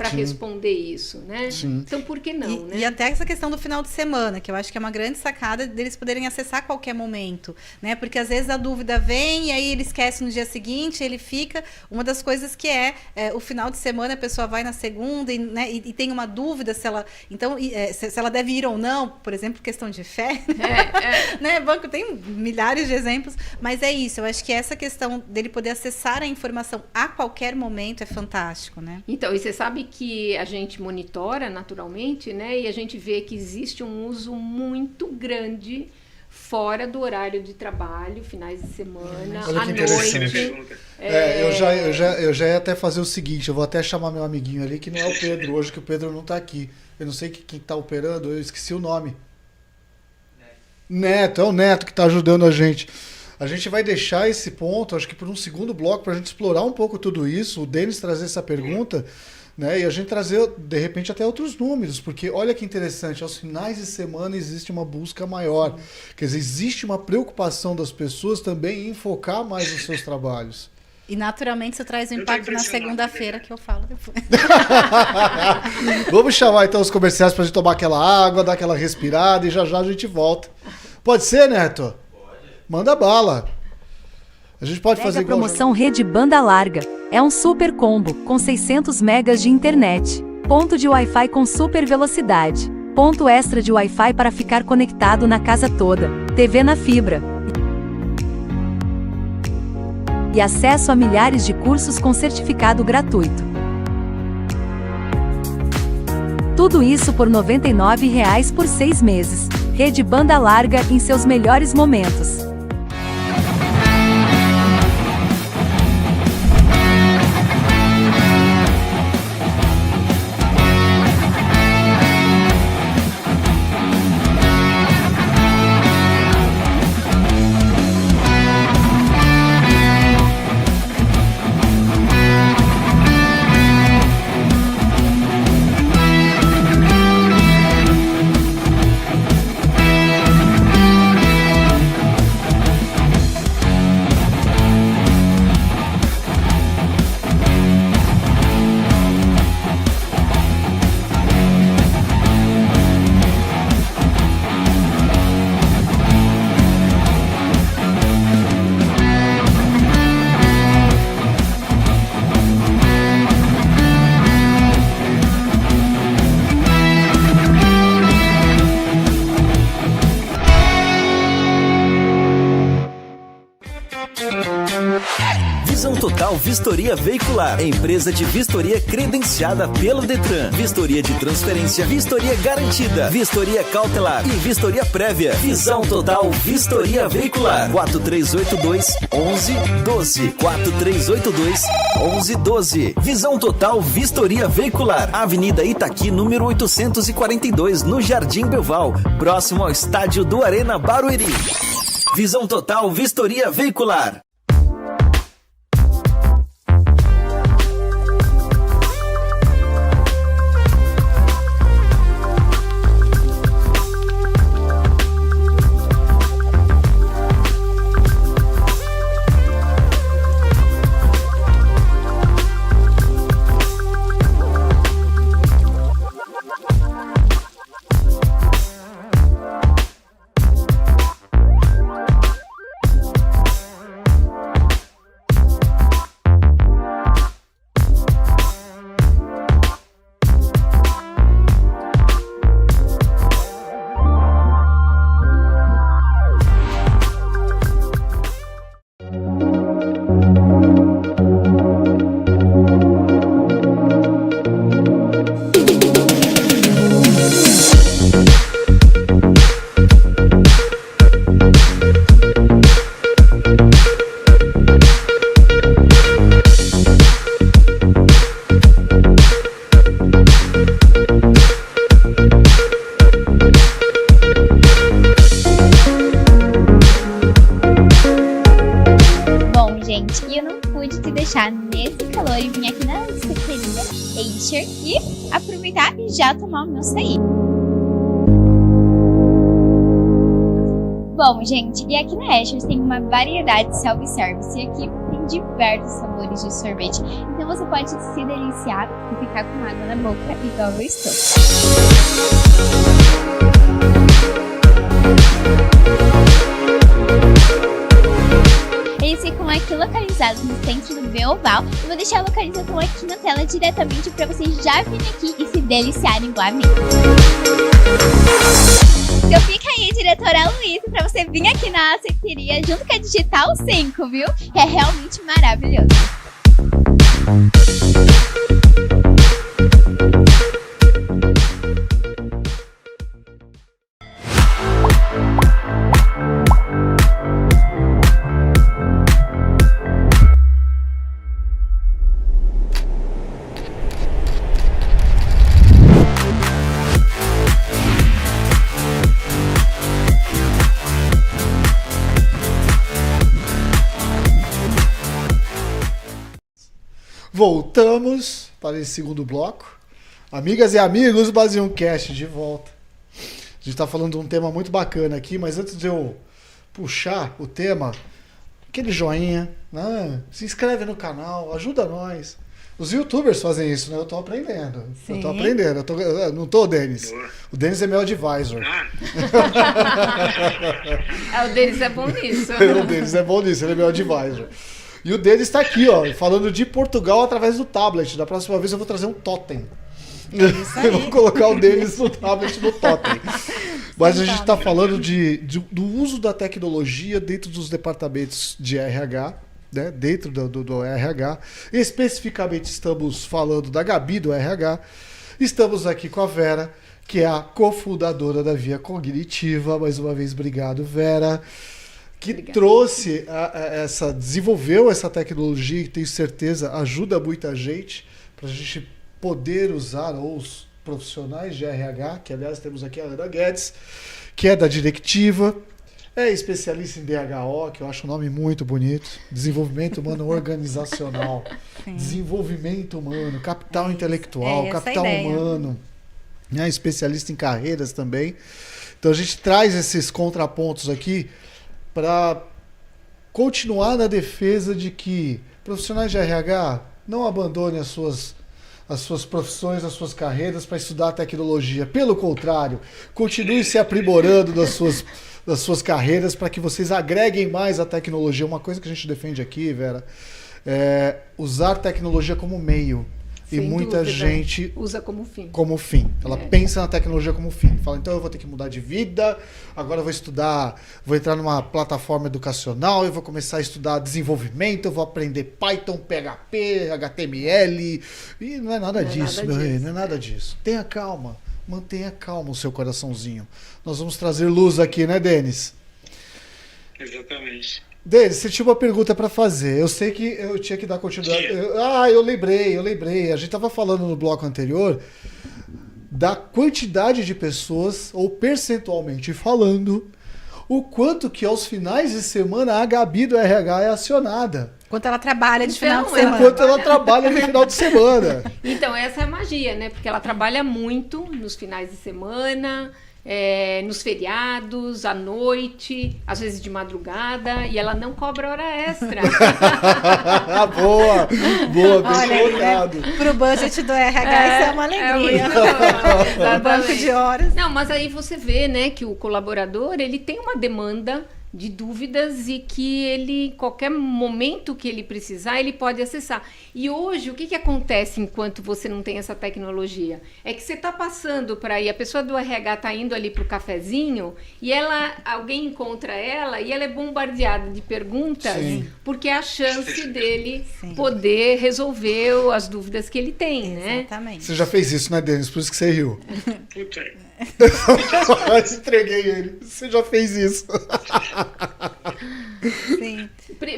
responder isso, né? Sim. Então, por que não, né? E até essa questão do final de semana, que eu acho que é uma grande sacada deles poderem acessar a qualquer momento, né? Porque às vezes a dúvida vem e aí ele esquece no dia seguinte, ele fica. Uma das coisas que o final de semana, a pessoa vai na segunda e tem uma dúvida se ela. Então, se ela deve ir ou não, por exemplo, questão de fé. Né? Banco tem milhares de exemplos, mas é isso. Eu acho que essa questão dele poder acessar a informação a qualquer momento é fantástico, né? Então, e você sabe que a gente monitora naturalmente, né? E a gente vê que existe um uso muito grande fora do horário de trabalho, finais de semana, Olha à que noite. interessante. Eu já ia até fazer o seguinte, eu vou até chamar meu amiguinho ali, que não é o Pedro hoje, que o Pedro não está aqui. Eu não sei quem está operando, eu esqueci o nome. Neto, é o Neto que está ajudando a gente. A gente vai deixar esse ponto, acho que por um segundo bloco, para a gente explorar um pouco tudo isso, o Denis trazer essa pergunta, né? E a gente trazer, de repente, até outros números, porque olha que interessante, aos finais de semana existe uma busca maior. Quer dizer, existe uma preocupação das pessoas também em focar mais nos seus trabalhos. E naturalmente isso traz um impacto na segunda-feira, que eu falo depois. Vamos chamar então os comerciais para a gente tomar aquela água, dar aquela respirada e já a gente volta. Pode ser, Neto? Manda bala. A gente pode fazer igual... promoção Rede Banda Larga. É um super combo, com 600 megas de internet. Ponto de Wi-Fi com super velocidade. Ponto extra de Wi-Fi para ficar conectado na casa toda. TV na fibra. E acesso a milhares de cursos com certificado gratuito. Tudo isso por R$ 99,00 por 6 meses. Rede Banda Larga em seus melhores momentos. Visão Total Vistoria Veicular, empresa de vistoria credenciada pelo Detran, vistoria de transferência, vistoria garantida, vistoria cautelar e vistoria prévia. Visão Total Vistoria Veicular, 4382-1112, 4382-1112. Visão Total Vistoria Veicular, Avenida Itaqui, número 842, no Jardim Belval, próximo ao estádio do Arena Barueri. Visão Total Vistoria Veicular. E aproveitar e já tomar o meu açaí. Bom, gente, e aqui na Asher tem uma variedade de self-service e aqui tem diversos sabores de sorvete. Então você pode se deliciar e ficar com água na boca igual eu estou. Eles ficam aqui localizados no centro do Belval. Eu vou deixar a localização aqui na tela diretamente para vocês já virem aqui e se deliciarem igual a mim. Então fica aí, diretora Luísa, para você vir aqui na açaiteria junto com a Digital 5, viu? É realmente maravilhoso. Voltamos para esse segundo bloco. Amigas e amigos, Base1 Cast de volta. A gente está falando de um tema muito bacana aqui, mas antes de eu puxar o tema, aquele joinha, né? Se inscreve no canal, ajuda nós. Os youtubers fazem isso, né? Eu tô aprendendo. Sim. Eu tô aprendendo. Não tô, Denis. O Denis é meu advisor. O Denis é bom nisso. O Denis é bom nisso, ele é meu advisor. E o Denis está aqui, ó, falando de Portugal através do tablet. Da próxima vez eu vou trazer um totem. Eu vou colocar o Denis no tablet no totem. Mas a gente está falando do uso da tecnologia dentro dos departamentos de RH, né? Dentro do RH. Especificamente estamos falando da Gabi do RH. Estamos aqui com a Vera, que é a cofundadora da Via Cognitiva. Mais uma vez, obrigado, Vera. Que trouxe desenvolveu essa tecnologia que tenho certeza ajuda muita gente para a gente poder usar, ou os profissionais de RH, que aliás temos aqui a Ana Guedes, que é da Directiva, é especialista em DHO, que eu acho um nome muito bonito, Desenvolvimento Humano Organizacional, Desenvolvimento Humano, Capital Intelectual, Capital Humano, né? Especialista em carreiras também. Então a gente traz esses contrapontos aqui para continuar na defesa de que profissionais de RH não abandonem as suas profissões, as suas carreiras para estudar tecnologia. Pelo contrário, continue se aprimorando das suas carreiras para que vocês agreguem mais a tecnologia. Uma coisa que a gente defende aqui, Vera, é usar tecnologia como meio. Sem e muita dúvida, gente usa como fim. Como fim. Ela pensa na tecnologia como fim. Fala, então eu vou ter que mudar de vida, agora eu vou estudar, vou entrar numa plataforma educacional, eu vou começar a estudar desenvolvimento, eu vou aprender Python, PHP, HTML. E não é nada disso, meu rei, não é nada disso. Tenha calma, mantenha calma o seu coraçãozinho. Nós vamos trazer luz aqui, né, Denis? Exatamente. Denis, você tinha uma pergunta para fazer. Eu sei que eu tinha que dar continuidade. Eu lembrei. A gente estava falando no bloco anterior da quantidade de pessoas, ou percentualmente falando, o quanto que aos finais de semana a Gabi do RH é acionada. Quanto ela trabalha de final de semana. Enquanto ela trabalha no final de semana. Então, essa é a magia, né? Porque ela trabalha muito nos finais de semana, nos feriados, à noite, às vezes de madrugada, e ela não cobra hora extra. Boa, bem colocado. Pro budget do RH isso é uma alegria. O banco de horas. Não, mas aí você vê, né, que o colaborador, ele tem uma demanda de dúvidas e que ele, em qualquer momento que ele precisar, ele pode acessar. E hoje, o que acontece enquanto você não tem essa tecnologia? É que você está passando por aí, a pessoa do RH está indo ali para o cafezinho e alguém encontra ela e ela é bombardeada de perguntas, porque é a chance dele poder resolver as dúvidas que ele tem, né? Exatamente. Você já fez isso, né, Denis? Por isso que você riu. Puta. Entreguei ele. Você já fez isso. Sim.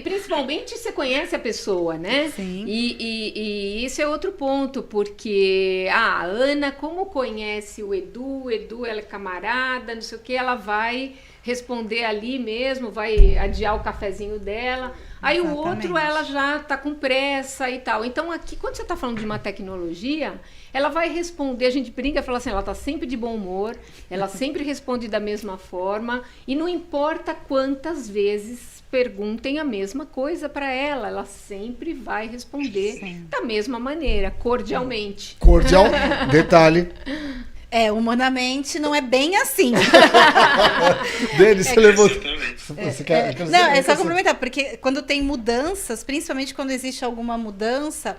Principalmente você conhece a pessoa, né? Sim. E isso é outro ponto, porque a Ana, como conhece o Edu, ela é camarada, não sei o que, ela vai responder ali mesmo, vai adiar o cafezinho dela. Aí Exatamente. o outro, ela já tá com pressa e tal. Então aqui, quando você tá falando de uma tecnologia, ela vai responder, a gente brinca e fala assim, ela tá sempre de bom humor, ela sempre responde da mesma forma, e não importa quantas vezes perguntem a mesma coisa para ela sempre vai responder da mesma maneira, cordialmente. Cordial, detalhe. Humanamente não é bem assim. Denis, você levou... Não, é só complementar, porque quando tem mudanças, principalmente quando existe alguma mudança,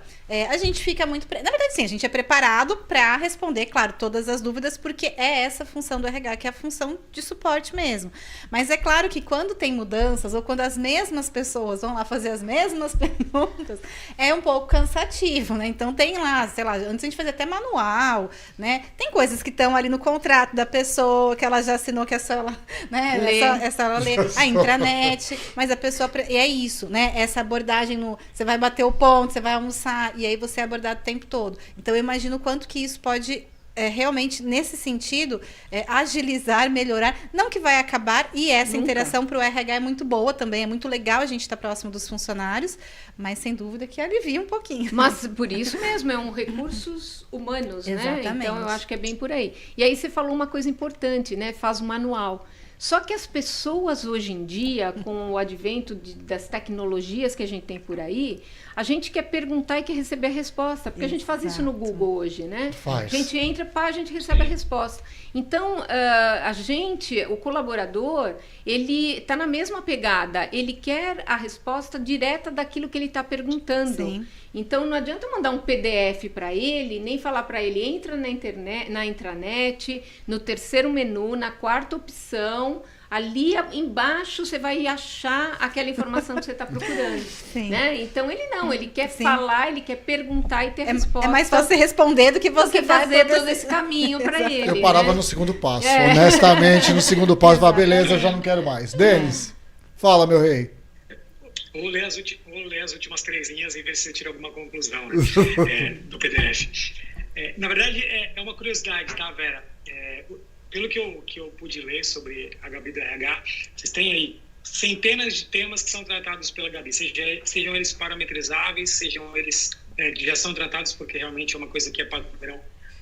a gente fica muito... Na verdade, sim, a gente é preparado para responder, claro, todas as dúvidas, porque é essa função do RH, que é a função de suporte mesmo. Mas é claro que quando tem mudanças, ou quando as mesmas pessoas vão lá fazer as mesmas perguntas, é um pouco cansativo, né? Então tem lá, sei lá, antes a gente fazia até manual, né? Tem coisas que estão ali no contrato da pessoa, que ela já assinou, que é só ela, né? Essa ela lê, a intranet, mas a pessoa... E é isso, né? Essa abordagem você vai bater o ponto, você vai almoçar, e aí você é abordado o tempo todo. Então eu imagino o quanto que isso pode realmente, nesse sentido, agilizar, melhorar. Não que vai acabar, e essa interação para o RH é muito boa também, é muito legal a gente estar próximo dos funcionários, mas sem dúvida que alivia um pouquinho. Mas por isso mesmo, é um recursos humanos, né? Exatamente. Então eu acho que é bem por aí. E aí você falou uma coisa importante, né? Faz um manual. Só que as pessoas hoje em dia, com o advento das tecnologias que a gente tem por aí, a gente quer perguntar e quer receber a resposta, porque a gente faz isso no Google hoje, né? Faz. A gente entra, a gente recebe a resposta. Então, o colaborador, ele está na mesma pegada, ele quer a resposta direta daquilo que ele está perguntando. Sim. Então, não adianta mandar um PDF para ele, nem falar para ele, entra na internet, na intranet, no terceiro menu, na quarta opção, ali embaixo você vai achar aquela informação que você está procurando. Sim. Né? Então, ele quer falar, ele quer perguntar e ter resposta. É mais fácil você responder do que você fazer todo esse caminho para ele. Eu parava no segundo passo, honestamente, no segundo passo, falava, beleza, eu já não quero mais. Denis, fala, meu rei. Ou ler as últimas 3 linhas e ver se você tira alguma conclusão, né, do PDF. Na verdade, é uma curiosidade, tá, Vera? Pelo que eu pude ler sobre a Gabi do RH, vocês têm aí centenas de temas que são tratados pela Gabi, sejam eles parametrizáveis, sejam eles que já são tratados porque realmente é uma coisa que é padrão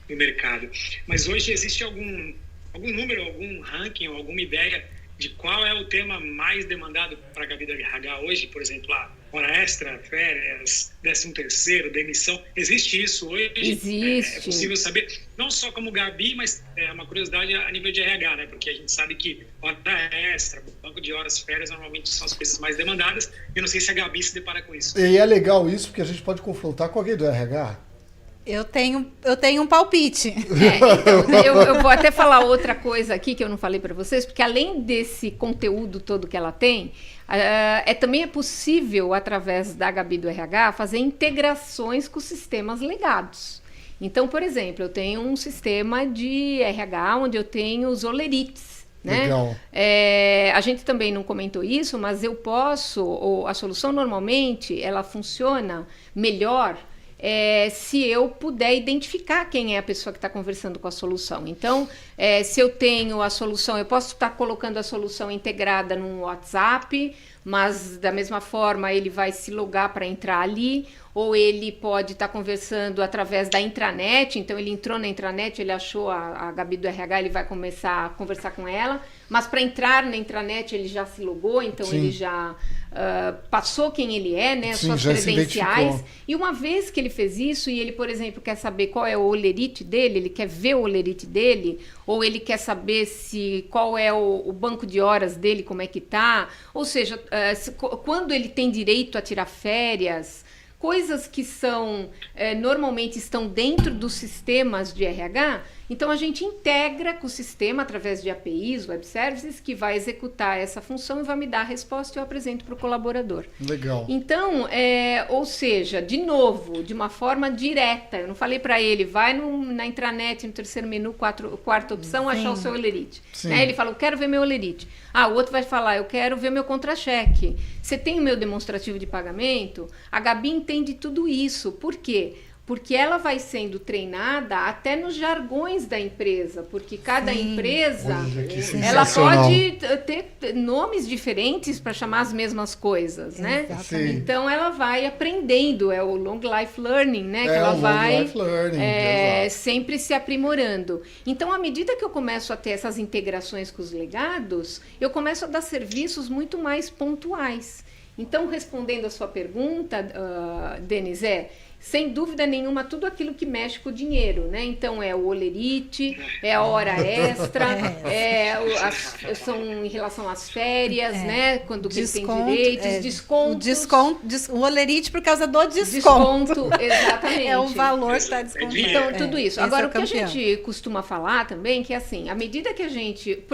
no mercado. Mas hoje existe algum número, algum ranking, alguma ideia de qual é o tema mais demandado para a Gabi do RH hoje? Por exemplo, hora extra, férias, 13º, demissão. Existe isso hoje? Existe. É possível saber, não só como Gabi, mas é uma curiosidade a nível de RH, né? Porque a gente sabe que hora extra, banco de horas, férias, normalmente são as coisas mais demandadas. Eu não sei se a Gabi se depara com isso. E é legal isso, porque a gente pode confrontar com alguém do RH. Eu tenho um palpite. Então, eu vou até falar outra coisa aqui que eu não falei para vocês, porque além desse conteúdo todo que ela tem, também é possível, através da Gabi do RH, fazer integrações com sistemas legados. Então, por exemplo, eu tenho um sistema de RH onde eu tenho os olerites. Né? Legal. A gente também não comentou isso, mas a solução normalmente ela funciona melhor se eu puder identificar quem é a pessoa que está conversando com a solução. Então, se eu tenho a solução, eu posso estar colocando a solução integrada num WhatsApp, mas da mesma forma ele vai se logar para entrar ali, ou ele pode estar conversando através da intranet, então ele entrou na intranet, ele achou a Gabi do RH, ele vai começar a conversar com ela, mas para entrar na intranet ele já se logou, então Sim. ele já passou quem ele é, né, as Sim, suas já credenciais, e uma vez que ele fez isso, e ele, por exemplo, quer saber qual é o olerite dele, ele quer ver o olerite dele, ou ele quer saber qual é o banco de horas dele, como é que tá, ou seja, quando ele tem direito a tirar férias, coisas que normalmente estão dentro dos sistemas de RH, então a gente integra com o sistema através de APIs, web services, que vai executar essa função e vai me dar a resposta e eu apresento para o colaborador. Legal. Então, ou seja, de novo, de uma forma direta, eu não falei para ele, vai na intranet, no terceiro menu, quarta opção, achar o seu olerite. Né? Ele fala, eu quero ver meu olerite. O outro vai falar, eu quero ver meu contra-cheque. Você tem o meu demonstrativo de pagamento? A Gabi entende tudo isso. Por quê? Porque ela vai sendo treinada até nos jargões da empresa, porque cada empresa ela pode ter nomes diferentes para chamar as mesmas coisas, né? Então ela vai aprendendo, é o long life learning, né? Que ela vai sempre se aprimorando. Então, à medida que eu começo a ter essas integrações com os legados, eu começo a dar serviços muito mais pontuais. Então, respondendo a sua pergunta, Denis, sem dúvida nenhuma, tudo aquilo que mexe com o dinheiro, né? Então, é o olerite, é a hora extra, são em relação às férias, né? Quando ele tem direitos, descontos. O olerite por causa do desconto. Exatamente. É o valor que está descontado. Então, tudo isso. Agora, o que a gente costuma falar também, que é assim, à medida que a gente...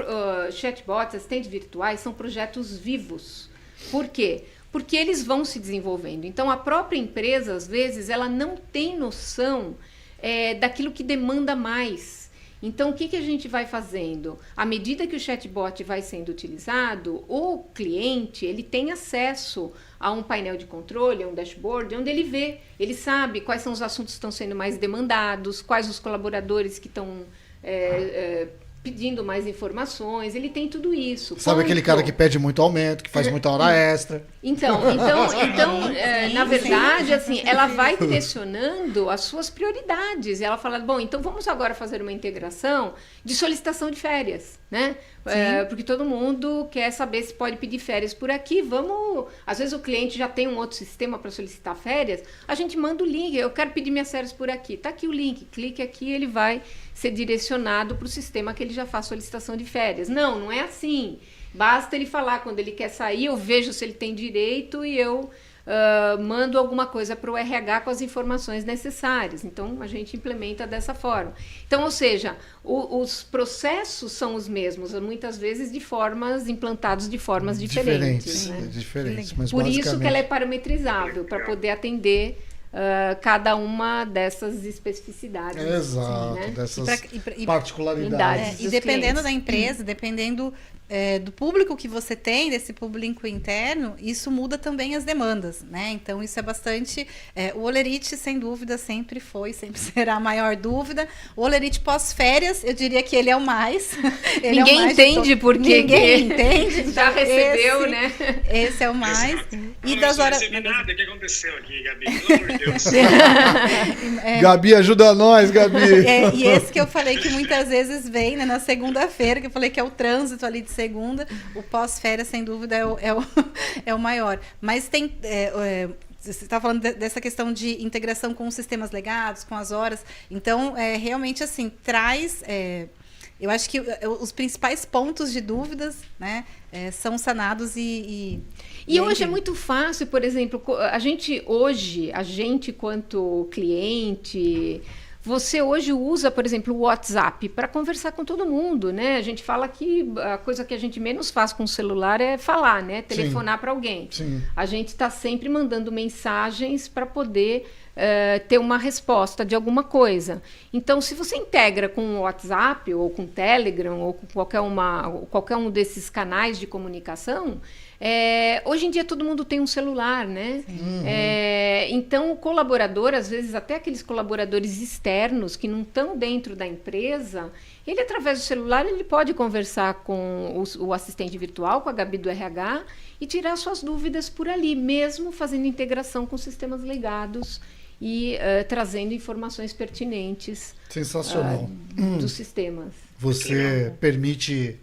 chatbots, assistentes virtuais, são projetos vivos. Por quê? Porque eles vão se desenvolvendo. Então, a própria empresa, às vezes, ela não tem noção daquilo que demanda mais. Então, o que a gente vai fazendo? À medida que o chatbot vai sendo utilizado, o cliente ele tem acesso a um painel de controle, a um dashboard, onde ele vê, ele sabe quais são os assuntos que estão sendo mais demandados, quais os colaboradores que estão pedindo mais informações, ele tem tudo isso. Sabe aquele cara que pede muito aumento, que faz muita hora extra? Então, na verdade, assim, ela vai direcionando as suas prioridades. Ela fala, bom, então vamos agora fazer uma integração de solicitação de férias, né? Porque todo mundo quer saber se pode pedir férias por aqui. Às vezes o cliente já tem um outro sistema para solicitar férias, a gente manda o link, eu quero pedir minhas férias por aqui. Tá aqui o link, clique aqui, ele vai ser direcionado para o sistema que ele já faz solicitação de férias. Não é assim. Basta ele falar quando ele quer sair, eu vejo se ele tem direito e eu mando alguma coisa para o RH com as informações necessárias. Então, a gente implementa dessa forma. Então, ou seja, os processos são os mesmos, muitas vezes implantados de formas diferentes. Né? Diferentes, mas por isso que ela é parametrizável, para poder atender cada uma dessas especificidades. Exato, né? dessas particularidades. E dependendo da empresa, dependendo do público que você tem, desse público interno, isso muda também as demandas, né? Então, isso é bastante... o Olerite, sem dúvida, sempre será a maior dúvida. O Olerite pós-férias, eu diria que ele é o mais. Ninguém entende por quê. Ninguém entende. Já recebeu, né? Esse é o mais. E das horas... Não recebi nada. O que aconteceu aqui, Gabi? Pelo amor de Deus. Gabi, ajuda nós, Gabi. E esse que eu falei que muitas vezes vem, né, na segunda-feira, que eu falei que é o trânsito ali de segunda, o pós-férias, sem dúvida, é o maior. Mas tem... você está falando dessa questão de integração com os sistemas legados, com as horas. Então, realmente, assim, traz... eu acho que os principais pontos de dúvidas, né, são sanados e hoje é muito fácil, por exemplo, a gente quanto cliente... Você hoje usa, por exemplo, o WhatsApp para conversar com todo mundo, né? A gente fala que a coisa que a gente menos faz com o celular é falar, né? Telefonar para alguém. Sim. A gente está sempre mandando mensagens para poder ter uma resposta de alguma coisa. Então, se você integra com o WhatsApp ou com o Telegram ou com qualquer um desses canais de comunicação... hoje em dia todo mundo tem um celular, né? Então o colaborador, às vezes até aqueles colaboradores externos que não estão dentro da empresa, ele através do celular ele pode conversar com o assistente virtual, com a Gabi do RH e tirar suas dúvidas por ali, mesmo fazendo integração com sistemas legados e trazendo informações pertinentes. Sensacional. Dos sistemas. Você permite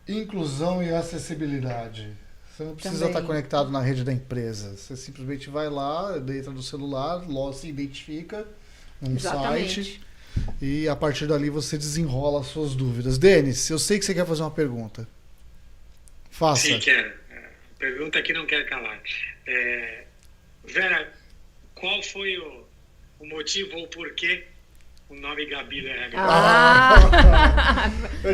inclusão e acessibilidade. Você não precisa estar conectado na rede da empresa. Você simplesmente vai lá, entra no celular, se identifica num site e a partir dali você desenrola as suas dúvidas. Denis, eu sei que você quer fazer uma pergunta. Faça. Sim, quero. Pergunta que não quer calar. Vera, qual foi o motivo ou porquê o nome Gabi do RH?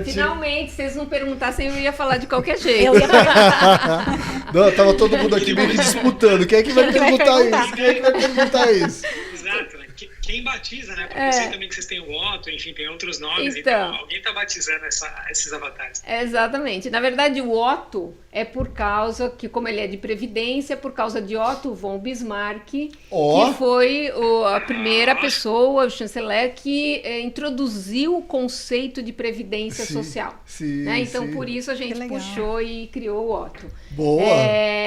Finalmente, se vocês não perguntassem, eu ia falar de qualquer jeito. Eu ia perguntar. Não, tava todo mundo aqui meio que disputando. Quem é que vai perguntar isso? Exato, né? Quem batiza, né? Porque eu sei também que vocês têm o Otto, enfim, tem outros nomes. Então alguém está batizando esses avatares. Exatamente. Na verdade, o Otto é por causa que, como ele é de Previdência, por causa de Otto von Bismarck, que foi a primeira pessoa, o chanceler, que introduziu o conceito de Previdência Social. Né? Então, por isso a gente puxou e criou o Otto. Boa!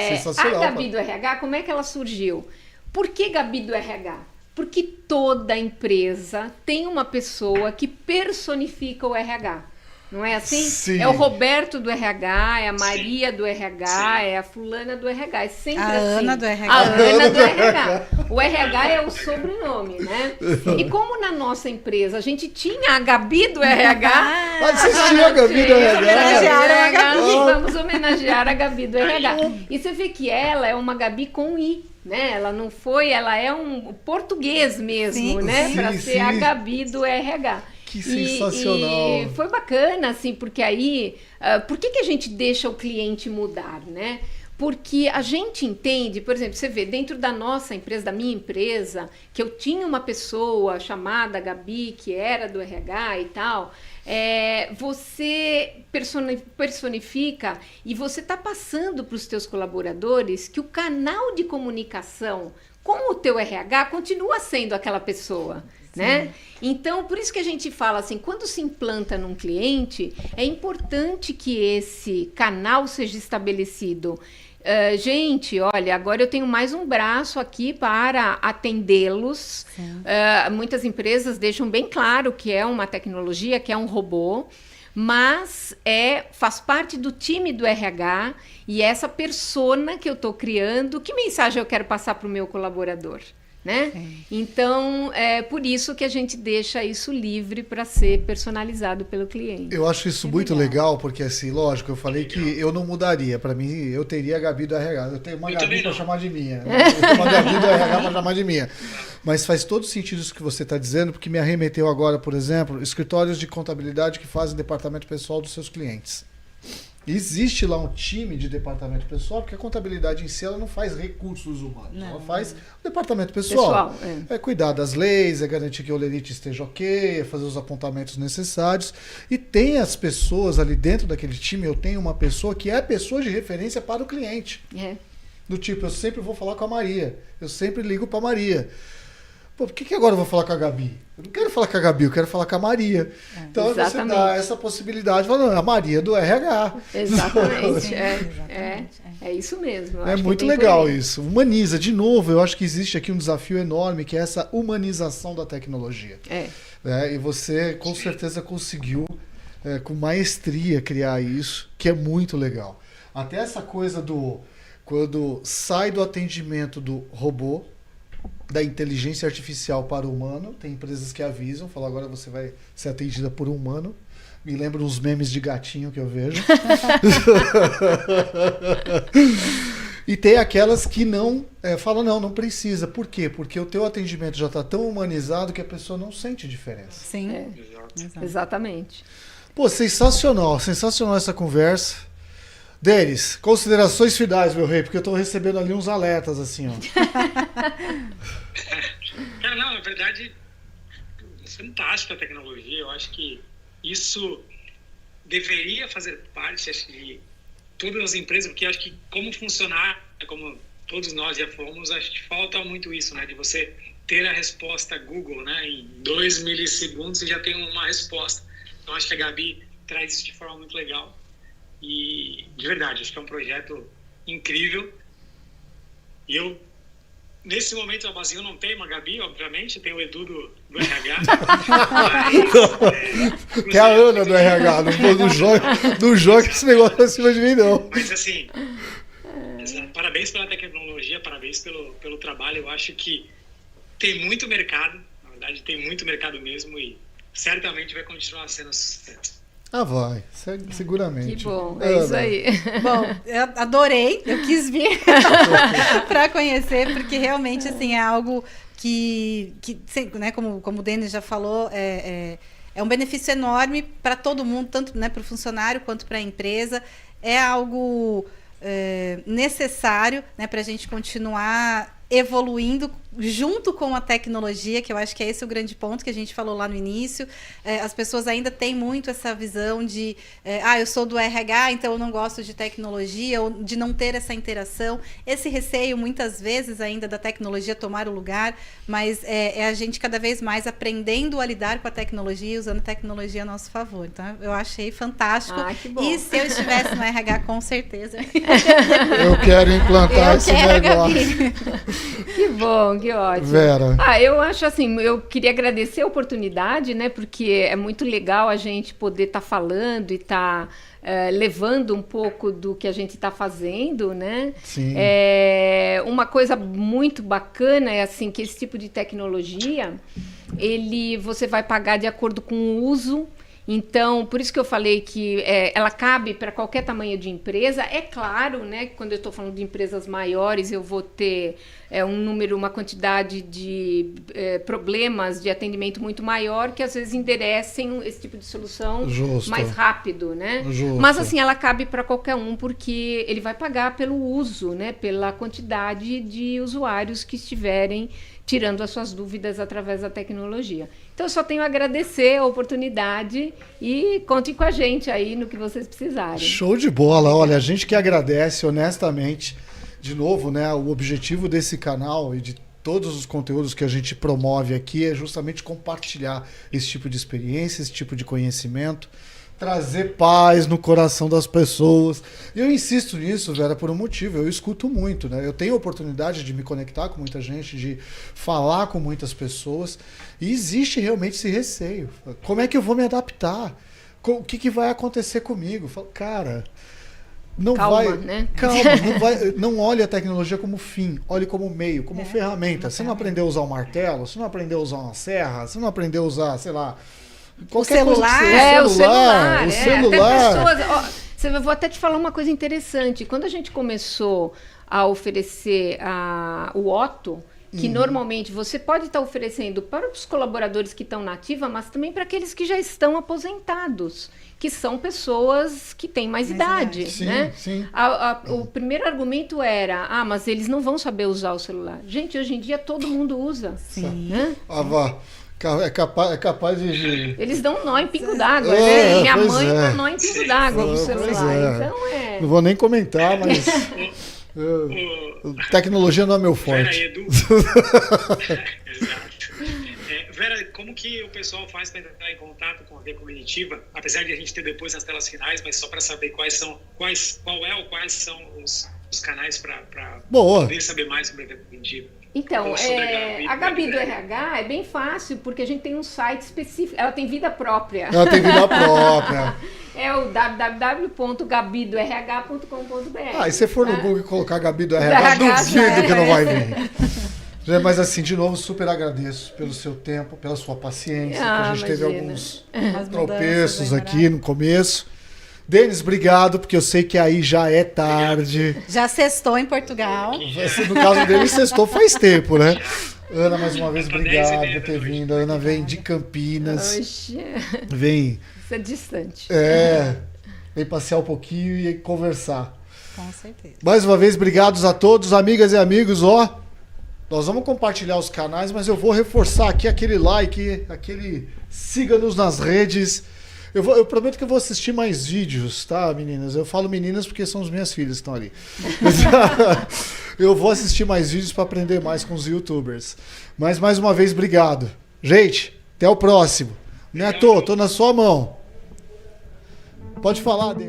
Sensacional. A Gabi do RH, como é que ela surgiu? Por que Gabi do RH? Porque toda empresa tem uma pessoa que personifica o RH. Não é assim? Sim. É o Roberto do RH, é a Maria do RH, é a fulana do RH. É sempre assim. Ana do RH. A Ana do RH. O RH é o sobrenome, né? E como na nossa empresa a gente tinha a Gabi do RH... Mas vocês tinham a Gabi do RH? Vamos homenagear a Gabi do RH. E você vê que ela é uma Gabi com I. Né? Ela não foi, ela é um português mesmo, né? Para ser a Gabi do RH. Que sensacional. E foi bacana, assim, porque aí... por que a gente deixa o cliente mudar, né? Porque a gente entende, por exemplo, você vê, dentro da nossa empresa, da minha empresa, que eu tinha uma pessoa chamada Gabi, que era do RH e tal, você personifica e você está passando para os teus colaboradores que o canal de comunicação com o teu RH continua sendo aquela pessoa. Né? Então, por isso que a gente fala assim, quando se implanta num cliente, é importante que esse canal seja estabelecido. Gente, olha, agora eu tenho mais um braço aqui para atendê-los. Muitas empresas deixam bem claro que é uma tecnologia, que é um robô, mas faz parte do time do RH e essa persona que eu estou criando, que mensagem eu quero passar para o meu colaborador? Né? Então, é por isso que a gente deixa isso livre para ser personalizado pelo cliente. Eu acho isso muito legal, porque assim, lógico, eu falei que eu não mudaria. Para mim, eu teria a Gabi do RH. Eu tenho uma Gabi para chamar de minha. Eu tenho uma Gabi do RH para chamar de minha. Mas faz todo sentido isso que você está dizendo, porque me arremeteu agora, por exemplo, escritórios de contabilidade que fazem departamento pessoal dos seus clientes. Existe lá um time de departamento pessoal, porque a contabilidade em si ela não faz recursos humanos, ela faz o departamento pessoal. É cuidar das leis, é garantir que o holerite esteja ok, é fazer os apontamentos necessários. E tem as pessoas ali dentro daquele time, eu tenho uma pessoa que é a pessoa de referência para o cliente. Do tipo, eu sempre vou falar com a Maria, eu sempre ligo para a Maria. Pô, por que agora eu vou falar com a Gabi? Eu não quero falar com a Gabi, eu quero falar com a Maria. Então você dá essa possibilidade, falando, a Maria do RH. Exatamente. É isso mesmo. É muito legal isso. Humaniza. De novo, eu acho que existe aqui um desafio enorme, que é essa humanização da tecnologia. E você, com certeza, conseguiu, com maestria, criar isso, que é muito legal. Até essa coisa quando sai do atendimento do robô, da inteligência artificial para o humano, tem empresas que avisam, falam, agora você vai ser atendida por um humano. Me lembra uns memes de gatinho que eu vejo. E tem aquelas que não falam, não precisa. Por quê? Porque o teu atendimento já está tão humanizado que a pessoa não sente diferença. Sim, exatamente. Pô, sensacional essa conversa. Denis, considerações finais, meu rei, porque eu estou recebendo ali uns alertas, assim, ó. Cara, não, na verdade, é fantástica a tecnologia. Eu acho que isso deveria fazer parte, acho, de todas as empresas, porque acho que como funcionar, como todos nós já fomos, acho que falta muito isso, né? De você ter a resposta Google, né? Em 2 milissegundos você já tem uma resposta. Então, acho que a Gabi traz isso de forma muito legal. E, de verdade, acho que é um projeto incrível. E eu, nesse momento, eu não tenho uma Gabi, obviamente, tem o Edu do RH. Que é a Ana do RH, não joga esse negócio acima de mim, não. Mas, assim, parabéns pela tecnologia, parabéns pelo trabalho. Eu acho que tem muito mercado, na verdade, tem muito mercado mesmo, e certamente vai continuar sendo sucesso. Vai, seguramente. Que bom, é isso aí. Bom, eu adorei, eu quis vir para conhecer, porque realmente assim, é algo que né, como o Denis já falou, é um benefício enorme para todo mundo, tanto, né, para o funcionário quanto para a empresa. É algo necessário, né, para a gente continuar evoluindo junto com a tecnologia, que eu acho que é esse o grande ponto que a gente falou lá no início. As pessoas ainda têm muito essa visão de eu sou do RH, então eu não gosto de tecnologia, ou de não ter essa interação, esse receio muitas vezes ainda da tecnologia tomar o lugar, mas é a gente cada vez mais aprendendo a lidar com a tecnologia e usando a tecnologia a nosso favor. Então eu achei fantástico. Que bom. E se eu estivesse no RH, com certeza eu quero implantar esse negócio. Que bom, que ótimo. Vera. Eu acho assim, eu queria agradecer a oportunidade, né? Porque é muito legal a gente poder estar falando e estar levando um pouco do que a gente está fazendo, né? Sim. Uma coisa muito bacana é assim que esse tipo de tecnologia, você vai pagar de acordo com o uso Então, por isso que eu falei que ela cabe para qualquer tamanho de empresa. É claro, né, que quando eu estou falando de empresas maiores, eu vou ter uma quantidade de problemas de atendimento muito maior, que às vezes enderecem esse tipo de solução mais rápido, né? Mas assim, ela cabe para qualquer um, porque ele vai pagar pelo uso, né, pela quantidade de usuários que estiverem tirando as suas dúvidas através da tecnologia. Então, eu só tenho a agradecer a oportunidade e contem com a gente aí no que vocês precisarem. Show de bola. Olha, a gente que agradece honestamente, de novo, né, o objetivo desse canal e de todos os conteúdos que a gente promove aqui é justamente compartilhar esse tipo de experiência, esse tipo de conhecimento, trazer paz no coração das pessoas. E eu insisto nisso, Vera, por um motivo. Eu escuto muito, né? Eu tenho a oportunidade de me conectar com muita gente, de falar com muitas pessoas, e existe realmente esse receio. Como é que eu vou me adaptar? O que vai acontecer comigo? Eu falo, cara, calma, né? Não olhe a tecnologia como fim, olhe como meio, como ferramenta. Você não aprendeu a usar um martelo, você não aprendeu a usar uma serra, você não aprendeu a usar, sei lá, o celular. O celular. Eu vou até te falar uma coisa interessante. Quando a gente começou a oferecer o Otto, que normalmente você pode estar oferecendo para os colaboradores que estão na ativa, mas também para aqueles que já estão aposentados, que são pessoas que têm mais idade. Sim, né? Sim. O primeiro argumento era, mas eles não vão saber usar o celular. Gente, hoje em dia todo mundo usa. Sim. Né? É capaz de... Eles dão um nó em pingo d'água, né? Minha mãe dá nó em pingo d'água no celular. Então Não vou nem comentar, mas... tecnologia não é meu forte. Vera, Edu. Exato. Vera, como que o pessoal faz para entrar em contato com a Via Cognitiva? Apesar de a gente ter depois nas telas finais, mas só para saber quais são os canais para poder saber mais sobre a Via Cognitiva. Então, a Gabi do RH é bem fácil, porque a gente tem um site específico, ela tem vida própria. É o www.gabidorh.com.br. E se for no Google colocar Gabi do RH, duvido que não vai vir. Mas assim, de novo, super agradeço pelo seu tempo, pela sua paciência, que a gente teve alguns tropeços aqui no começo. Denis, obrigado, porque eu sei que aí já é tarde. Já sextou em Portugal. No caso dele, sextou faz tempo, né? Ana, mais uma vez, obrigado por ter vindo. A Ana vem de Campinas. Oxe. Vem. Isso é distante. Vem passear um pouquinho e conversar. Com certeza. Mais uma vez, obrigados a todos, amigas e amigos. Nós vamos compartilhar os canais, mas eu vou reforçar aqui aquele like, siga-nos nas redes. Eu prometo que eu vou assistir mais vídeos, tá, meninas? Eu falo meninas porque são as minhas filhas que estão ali. Eu vou assistir mais vídeos para aprender mais com os YouTubers. Mas, mais uma vez, obrigado. Gente, até o próximo. Neto, tô na sua mão. Pode falar, Dê.